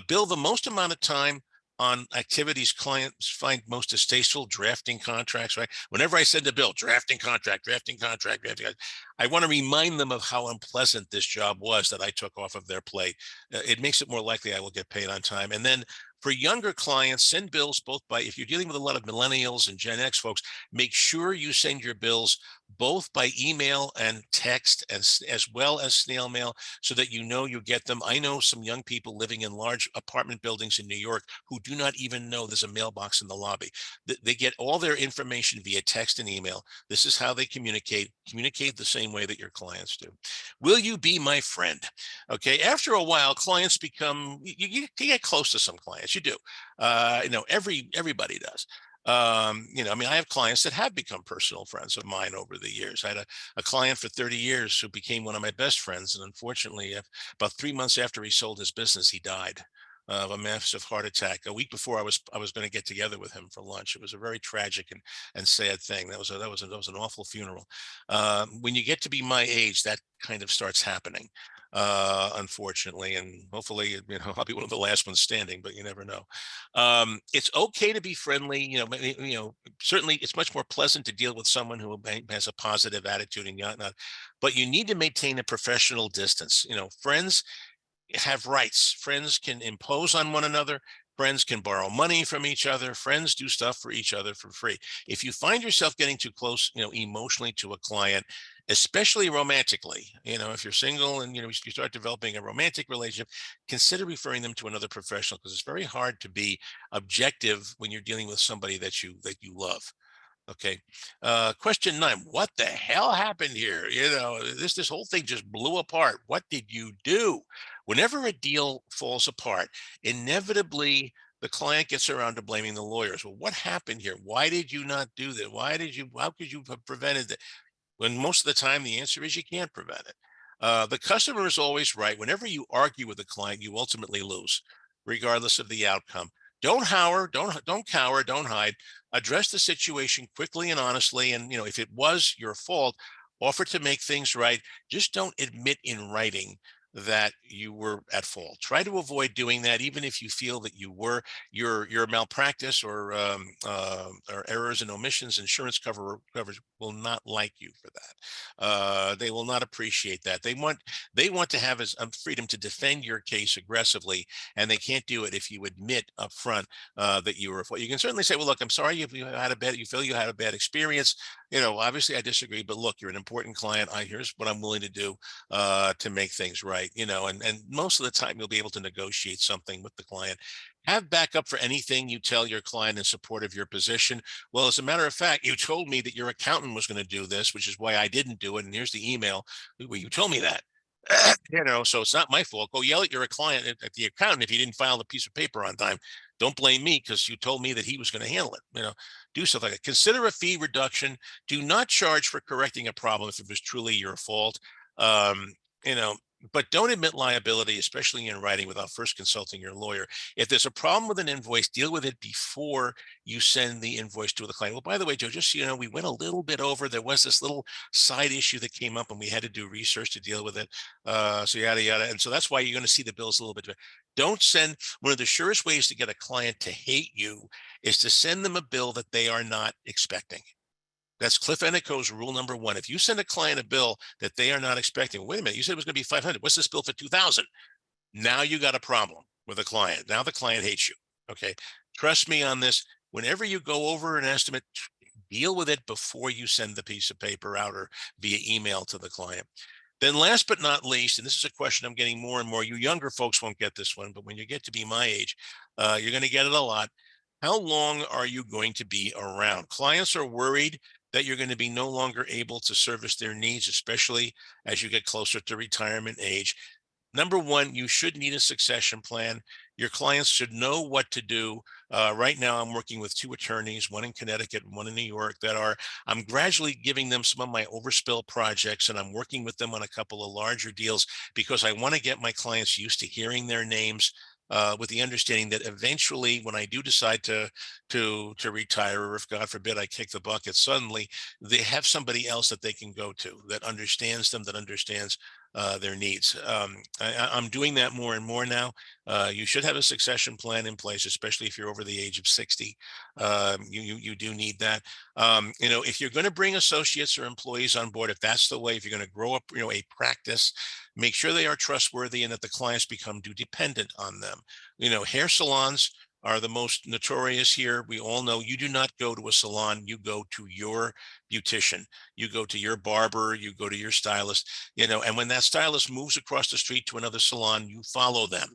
Bill the most amount of time on activities clients find most distasteful. Drafting contracts, right? Whenever I send a bill, drafting contract, I want to remind them of how unpleasant this job was that I took off of their plate. It makes it more likely I will get paid on time. And then for younger clients, send bills both by, if you're dealing with a lot of millennials and Gen X folks, make sure you send your bills both by email and text, as well as snail mail, so that you get them. I know some young people living in large apartment buildings in New York who do not even know there's a mailbox in the lobby. They get all their information via text and email. This is how they communicate the same way that your clients do. Will you be my friend? Okay, after a while, clients become, you get close to some clients. You do. Everybody does. I have clients that have become personal friends of mine over the years. I had a client for 30 years who became one of my best friends. And unfortunately, about 3 months after he sold his business, he died of a massive heart attack. A week before I was going to get together with him for lunch. It was a very tragic and sad thing. That was an awful funeral. When you get to be my age, that kind of starts happening, unfortunately, and hopefully, I'll be one of the last ones standing, but you never know. It's okay to be friendly. Certainly it's much more pleasant to deal with someone who has a positive attitude and whatnot, but you need to maintain a professional distance. Friends have rights. Friends can impose on one another. Friends can borrow money from each other. Friends do stuff for each other for free. If you find yourself getting too close, emotionally to a client, especially romantically, if you're single and, you start developing a romantic relationship, consider referring them to another professional, because it's very hard to be objective when you're dealing with somebody that you love. Okay. Question 9. What the hell happened here? This whole thing just blew apart. What did you do? Whenever a deal falls apart, inevitably the client gets around to blaming the lawyers. Well, what happened here? Why did you not do that? How could you have prevented it? When most of the time the answer is you can't prevent it. The customer is always right. Whenever you argue with a client, you ultimately lose, regardless of the outcome. Don't cower, don't hide. Address the situation quickly and honestly. And if it was your fault, offer to make things right. Just don't admit in writing that you were at fault. Try to avoid doing that, even if you feel that you were. Your malpractice or errors and omissions, insurance coverage will not like you for that. They will not appreciate that. They want to have freedom to defend your case aggressively, and they can't do it if you admit up front that you were at fault. You can certainly say, well, look, I'm sorry you feel you had a bad experience. Obviously I disagree, but look, you're an important client. Here's what I'm willing to do to make things right. And most of the time you'll be able to negotiate something with the client. Have backup for anything you tell your client in support of your position. Well, as a matter of fact, you told me that your accountant was going to do this, which is why I didn't do it. And here's the email where you told me that. So it's not my fault. Go yell at your client at the accountant if you didn't file the piece of paper on time. Don't blame me because you told me that he was going to handle it. Do something like that. Consider a fee reduction. Do not charge for correcting a problem if it was truly your fault. Um, you know, but don't admit liability, especially in writing, without first consulting your lawyer. If there's a problem with an invoice, deal with it before you send the invoice to the client. Well, by the way, Joe, just so you know, we went a little bit over. There was this little side issue that came up, and we had to do research to deal with it. So yada yada. And so that's why you're going to see the bills a little bit. Don't send. One of the surest ways to get a client to hate you is to send them a bill that they are not expecting. That's Cliff Ennico's rule number one. If you send a client a bill that they are not expecting, wait a minute, you said it was going to be 500. What's this bill for 2,000? Now you got a problem with a client. Now the client hates you. Okay. Trust me on this. Whenever you go over an estimate, deal with it before you send the piece of paper out or via email to the client. Then last but not least, and this is a question I'm getting more and more, you younger folks won't get this one, but when you get to be my age, you're going to get it a lot. How long are you going to be around? Clients are worried that you're going to be no longer able to service their needs, especially as you get closer to retirement age. Number one, you should need a succession plan. Your clients should know what to do. Right now, I'm working with two attorneys, one in Connecticut and one in New York, I'm gradually giving them some of my overspill projects, and I'm working with them on a couple of larger deals because I want to get my clients used to hearing their names. With the understanding that eventually, when I do decide to retire, or if God forbid I kick the bucket suddenly, they have somebody else that they can go to that understands them, that understands their needs. I'm doing that more and more now. You should have a succession plan in place, especially if you're over the age of 60. You do need that. If you're going to bring associates or employees on board, if that's the way, if you're going to grow up, a practice, make sure they are trustworthy and that the clients become dependent on them. Hair salons are the most notorious here. We all know you do not go to a salon, you go to your beautician, you go to your barber, you go to your stylist, and when that stylist moves across the street to another salon, you follow them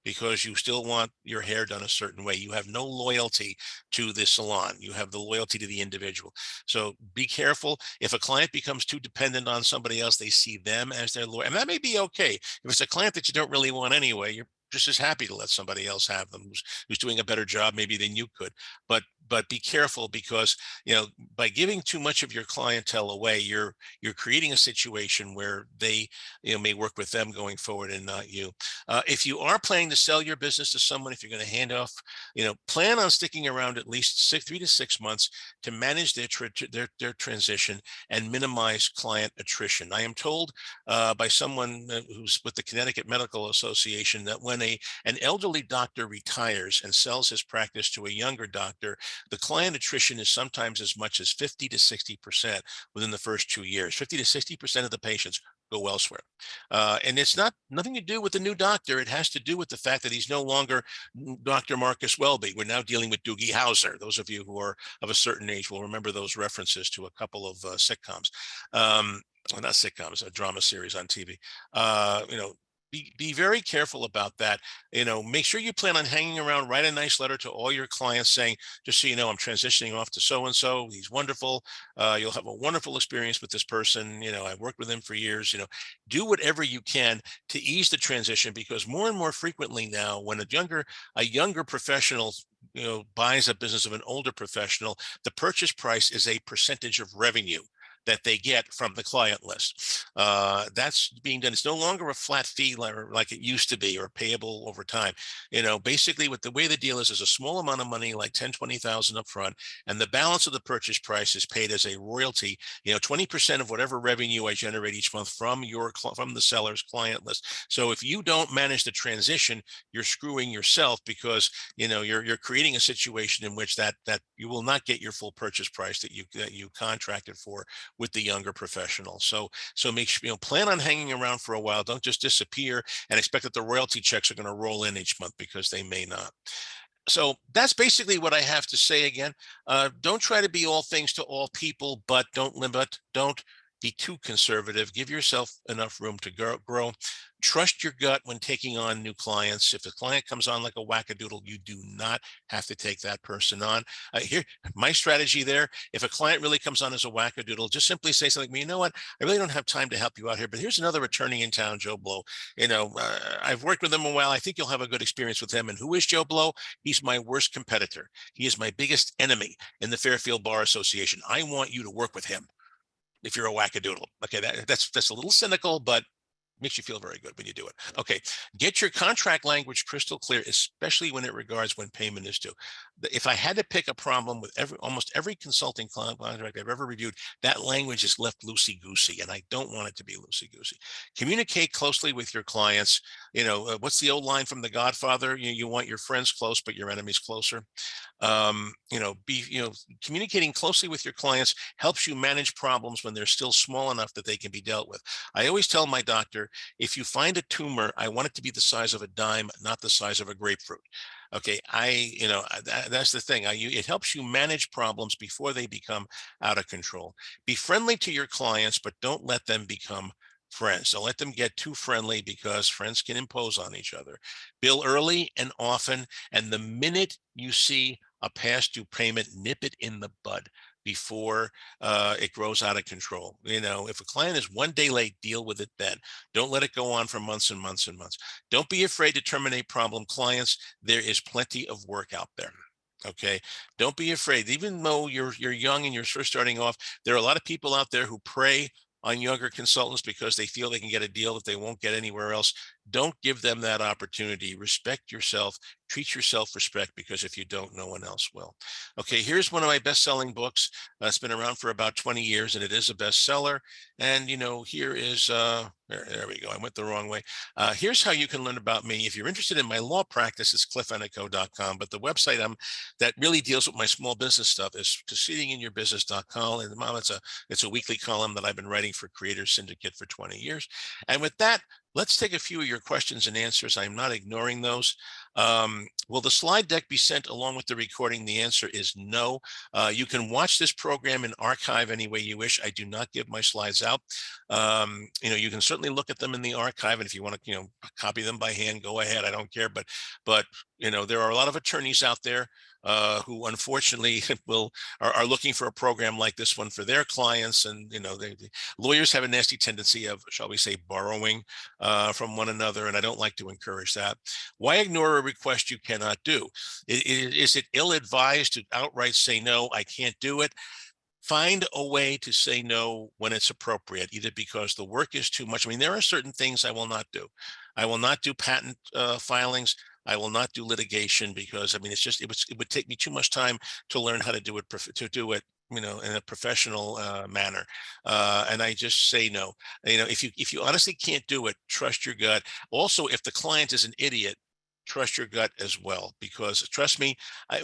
because you still want your hair done a certain way. You have no loyalty to the salon. You have the loyalty to the individual. So be careful. If a client becomes too dependent on somebody else, they see them as their lawyer. And that may be okay. If it's a client that you don't really want anyway, you're just as happy to let somebody else have them who's doing a better job maybe than you could. But be careful because by giving too much of your clientele away, you're creating a situation where they may work with them going forward and not you. If you are planning to sell your business to someone, if you're going to hand off, plan on sticking around at least 3 to 6 months to manage their transition and minimize client attrition. I am told by someone who's with the Connecticut Medical Association that when an elderly doctor retires and sells his practice to a younger doctor, the client attrition is sometimes as much as 50 to 60% within the first 2 years. 50 to 60% of the patients go elsewhere. And it's nothing to do with the new doctor. It has to do with the fact that he's no longer Dr. Marcus Welby. We're now dealing with Doogie Howser. Those of you who are of a certain age will remember those references to a couple of sitcoms. Well, not sitcoms, a drama series on TV. Be very careful about that. Make sure you plan on hanging around. Write a nice letter to all your clients saying, just so you know, I'm transitioning off to so-and-so. He's wonderful. You'll have a wonderful experience with this person. I've worked with him for years. Do whatever you can to ease the transition, because more and more frequently now, when a younger professional buys a business of an older professional, the purchase price is a percentage of revenue that they get from the client list. That's being done. It's no longer a flat fee like it used to be, or payable over time. Basically what the way the deal is a small amount of money, like 10, 20,000 up front, and the balance of the purchase price is paid as a royalty, 20% of whatever revenue I generate each month from the seller's client list. So if you don't manage the transition, you're screwing yourself, because you're creating a situation in which that you will not get your full purchase price that you contracted for with the younger professional. So make sure, plan on hanging around for a while. Don't just disappear and expect that the royalty checks are going to roll in each month, because they may not. So that's basically what I have to say. Again, don't try to be all things to all people, but don't be too conservative. Give yourself enough room to grow. Trust your gut when taking on new clients. If a client comes on like a wackadoodle, you do not have to take that person on. Here, my strategy there, if a client really comes on as a wackadoodle, just simply say something, well, you know what, I really don't have time to help you out here, but here's another attorney in town, Joe Blow. I've worked with him a while. I think you'll have a good experience with him. And who is Joe Blow? He's my worst competitor. He is my biggest enemy in the Fairfield Bar Association. I want you to work with him if you're a wackadoodle. Okay, that's a little cynical, but makes you feel very good when you do it. Okay, get your contract language crystal clear, especially when it regards when payment is due. If I had to pick a problem with almost every consulting contract I've ever reviewed, that language is left loosey-goosey, and I don't want it to be loosey-goosey. Communicate closely with your clients. What's the old line from The Godfather? You want your friends close, but your enemies closer. Communicating closely with your clients helps you manage problems when they're still small enough that they can be dealt with. I always tell my doctor, if you find a tumor, I want it to be the size of a dime, not the size of a grapefruit. Okay, that's the thing. It helps you manage problems before they become out of control. Be friendly to your clients, but don't let them become friends. Don't let them get too friendly, because friends can impose on each other. Bill early and often, and the minute you see a past due payment, nip it in the bud before it grows out of control. If a client is one day late, deal with it then. Don't let it go on for months and months and months. Don't be afraid to terminate problem clients. There is plenty of work out there. Okay, don't be afraid. Even though you're young and you're first starting off, there are a lot of people out there who prey on younger consultants because they feel they can get a deal that they won't get anywhere else. Don't give them that opportunity. Respect yourself. Treat yourself respect, because if you don't, no one else will. Okay, here's one of my best-selling books. It's been around for about 20 years, and it is a bestseller. And here is there we go. I went the wrong way. Here's how you can learn about me. If you're interested in my law practice, it's cliffennico.com. But the website that really deals with my small business stuff is succeedinginyourbusiness.com. And Mom, it's a weekly column that I've been writing for Creators Syndicate for 20 years. And with that, let's take a few of your questions and answers. I'm not ignoring those. Will the slide deck be sent along with the recording? The answer is no. You can watch this program in archive any way you wish. I do not give my slides out. You can certainly look at them in the archive, and if you want to, copy them by hand, go ahead. I don't care. But there are a lot of attorneys out there who unfortunately are looking for a program like this one for their clients. And lawyers have a nasty tendency of, shall we say, borrowing from one another, and I don't like to encourage that. Why ignore a request you cannot do? Is it ill-advised to outright say no, I can't do it? Find a way to say no when it's appropriate, either because the work is too much. I mean, there are certain things I will not do. I will not do patent filings. I will not do litigation, because it would take me too much time to learn how to do it in a professional manner. And I just say no. If you honestly can't do it, trust your gut. Also, if the client is an idiot, trust your gut as well, because trust me,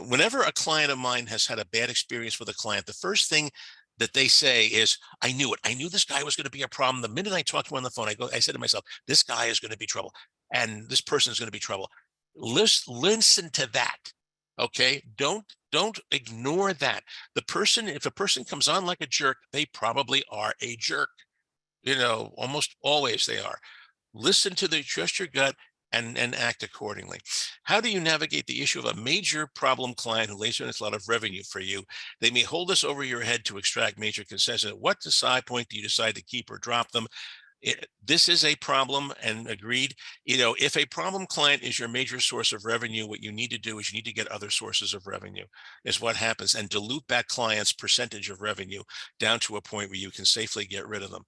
whenever a client of mine has had a bad experience with a client, the first thing that they say is, I knew it. I knew this guy was going to be a problem. The minute I talked to him on the phone, I said to myself, this guy is going to be trouble, and this person is going to be trouble. Listen to that. Okay. Don't ignore that. If a person comes on like a jerk, they probably are a jerk. Almost always they are. Trust your gut and act accordingly. How do you navigate the issue of a major problem client who lays in a lot of revenue for you? They may hold this over your head to extract major concessions. At what point do you decide to keep or drop them? This is a problem, and agreed. If a problem client is your major source of revenue, what you need to do is you need to get other sources of revenue, is what happens, and dilute that client's percentage of revenue down to a point where you can safely get rid of them.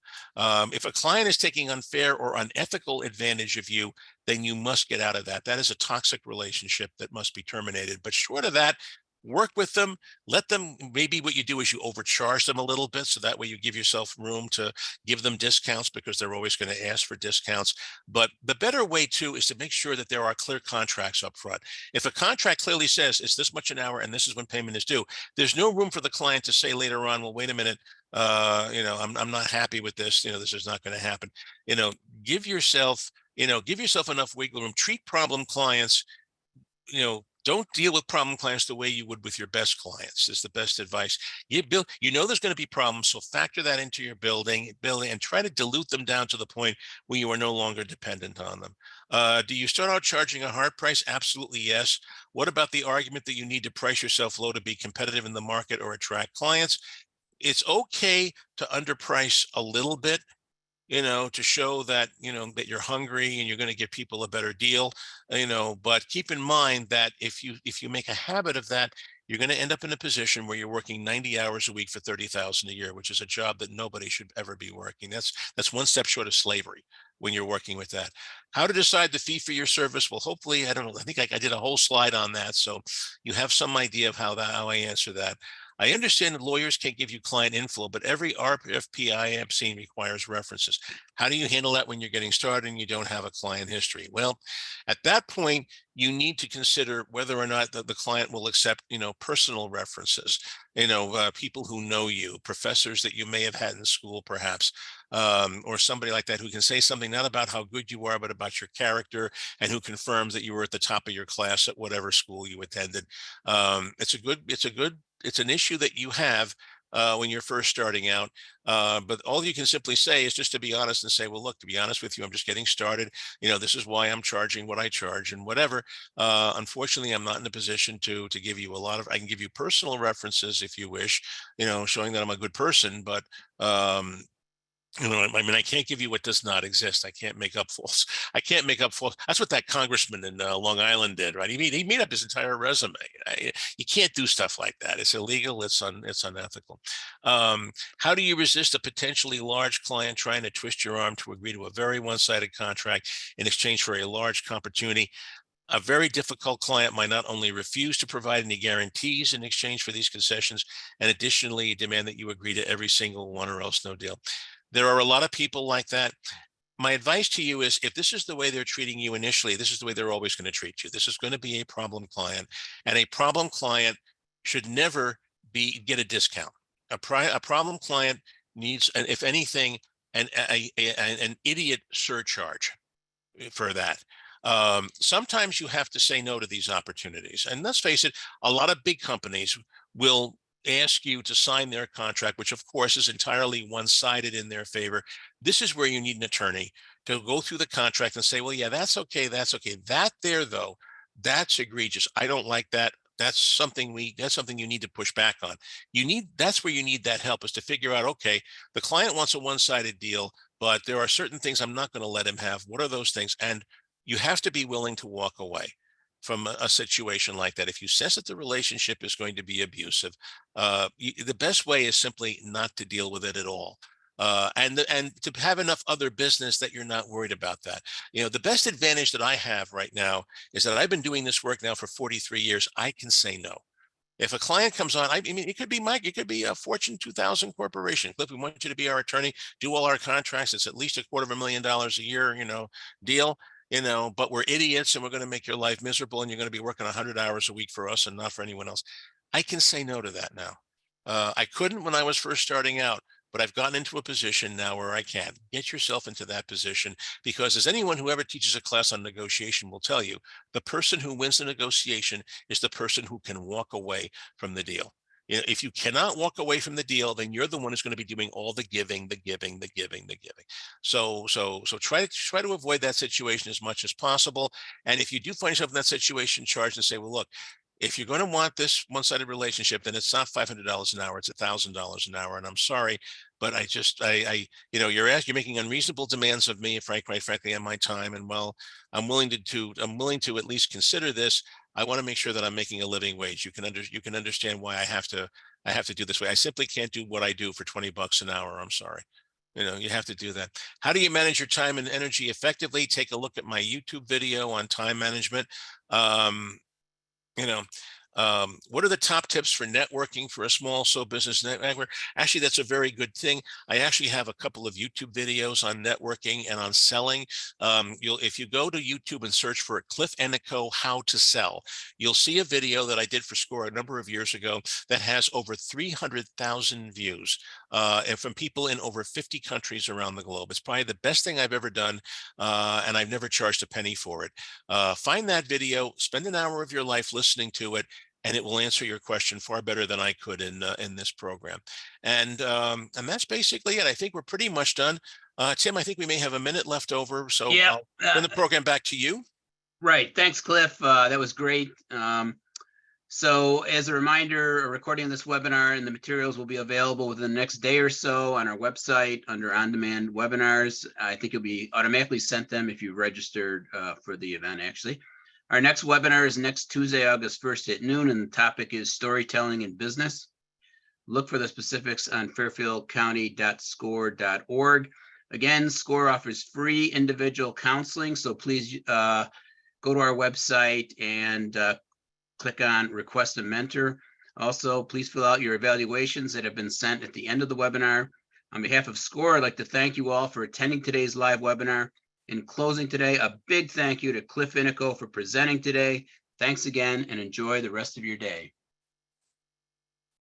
If a client is taking unfair or unethical advantage of you, then you must get out of that. That is a toxic relationship that must be terminated. But short of that, work with them, let them, maybe what you do is you overcharge them a little bit, so that way you give yourself room to give them discounts, because they're always going to ask for discounts. But the better way too is to make sure that there are clear contracts up front. If a contract clearly says it's this much an hour and this is when payment is due, there's no room for the client to say later on, well, wait a minute, I'm not happy with this, this is not going to happen. Give yourself enough wiggle room. Treat problem clients Don't deal with problem clients the way you would with your best clients is the best advice. You know there's going to be problems, so factor that into your building, and try to dilute them down to the point where you are no longer dependent on them. Do you start out charging a hard price? Absolutely yes. What about the argument that you need to price yourself low to be competitive in the market or attract clients? It's okay to underprice a little bit, to show that, that you're hungry and you're going to give people a better deal, but keep in mind that if you make a habit of that, you're going to end up in a position where you're working 90 hours a week for 30,000 a year, which is a job that nobody should ever be working. That's one step short of slavery when you're working with that. How to decide the fee for your service? Well, hopefully, I don't know. I think I did a whole slide on that, so you have some idea of how I answer that. I understand that lawyers can't give you client info, but every RFP I have seen requires references. How do you handle that when you're getting started and you don't have a client history? Well, at that point, you need to consider whether or not the client will accept, personal references, people who know you, professors that you may have had in school, perhaps, or somebody like that who can say something not about how good you are, but about your character, and who confirms that you were at the top of your class at whatever school you attended. It's an issue that you have when you're first starting out. But all you can simply say is just to be honest and say, well, look, to be honest with you, I'm just getting started. This is why I'm charging what I charge and whatever. Unfortunately, I'm not in a position to give you I can give you personal references if you wish, showing that I'm a good person, but I can't give you what does not exist. I can't make up false. I can't make up false. That's what that congressman in Long Island did, right? He made up his entire resume. You can't do stuff like that. It's illegal. It's unethical. How do you resist a potentially large client trying to twist your arm to agree to a very one-sided contract in exchange for a large opportunity? A very difficult client might not only refuse to provide any guarantees in exchange for these concessions, and additionally demand that you agree to every single one, or else no deal. There are a lot of people like that. My advice to you is, if this is the way they're treating you initially, this is the way they're always going to treat you. This is going to be a problem client, and a problem client should never get a discount. A problem client needs, if anything, an idiot surcharge for that. Sometimes you have to say no to these opportunities. And let's face it, a lot of big companies will ask you to sign their contract, which of course is entirely one-sided in their favor. This is where you need an attorney to go through the contract and say, well, yeah, that's okay. That's okay. That there, though, that's egregious. I don't like that. That's something you need to push back on. That's where you need that help, is to figure out, okay, the client wants a one-sided deal, but there are certain things I'm not going to let him have. What are those things? And you have to be willing to walk away from a situation like that. If you sense that the relationship is going to be abusive, the best way is simply not to deal with it at all. And to have enough other business that you're not worried about that. The best advantage that I have right now is that I've been doing this work now for 43 years. I can say no. If a client comes on, I mean, it could be Mike, it could be a Fortune 2000 corporation. Cliff, we want you to be our attorney, do all our contracts. It's at least $250,000 a year, deal. But we're idiots and we're going to make your life miserable, and you're going to be working 100 hours a week for us and not for anyone else. I can say no to that now. I couldn't when I was first starting out, but I've gotten into a position now where I can. Get yourself into that position, because as anyone who ever teaches a class on negotiation will tell you, the person who wins the negotiation is the person who can walk away from the deal. If you cannot walk away from the deal, then you're the one who's going to be doing all the giving, the giving, the giving, the giving. So try to avoid that situation as much as possible. And if you do find yourself in that situation, charge and say, well, look, if you're going to want this one-sided relationship, then it's not $500 an hour, it's $1,000 an hour. And I'm sorry, but you're making unreasonable demands of me, quite frankly, on my time. And while I'm willing to at least consider this, I want to make sure that I'm making a living wage. You can understand why I have to do this way. I simply can't do what I do for $20 an hour. I'm sorry. You have to do that. How do you manage your time and energy effectively? Take a look at my YouTube video on time management. You know, What are the top tips for networking for a small business network? Actually, that's a very good thing. I actually have a couple of YouTube videos on networking and on selling. If you go to YouTube and search for Cliff Ennico, how to sell, you'll see a video that I did for SCORE a number of years ago that has over 300,000 views, and from people in over 50 countries around the globe. It's probably the best thing I've ever done, and I've never charged a penny for it. Find that video, spend an hour of your life listening to it, and it will answer your question far better than I could in this program. And that's basically it. I think we're pretty much done. Tim, I think we may have a minute left over, so Yeah, I'll turn the program back to you. right. Thanks, Cliff. That was great. So as a reminder, a recording of this webinar and the materials will be available within the next day or so on our website under on-demand webinars. I think you'll be automatically sent them if you registered for the event, actually. Our next webinar is next Tuesday, August 1st at noon, and the topic is storytelling in business. Look for the specifics on fairfieldcounty.score.org. Again, SCORE offers free individual counseling, so please go to our website and click on Request a Mentor. Also, please fill out your evaluations that have been sent at the end of the webinar. On behalf of SCORE, I'd like to thank you all for attending today's live webinar. In closing today, a big thank you to Cliff Ennico for presenting today. Thanks again, and enjoy the rest of your day.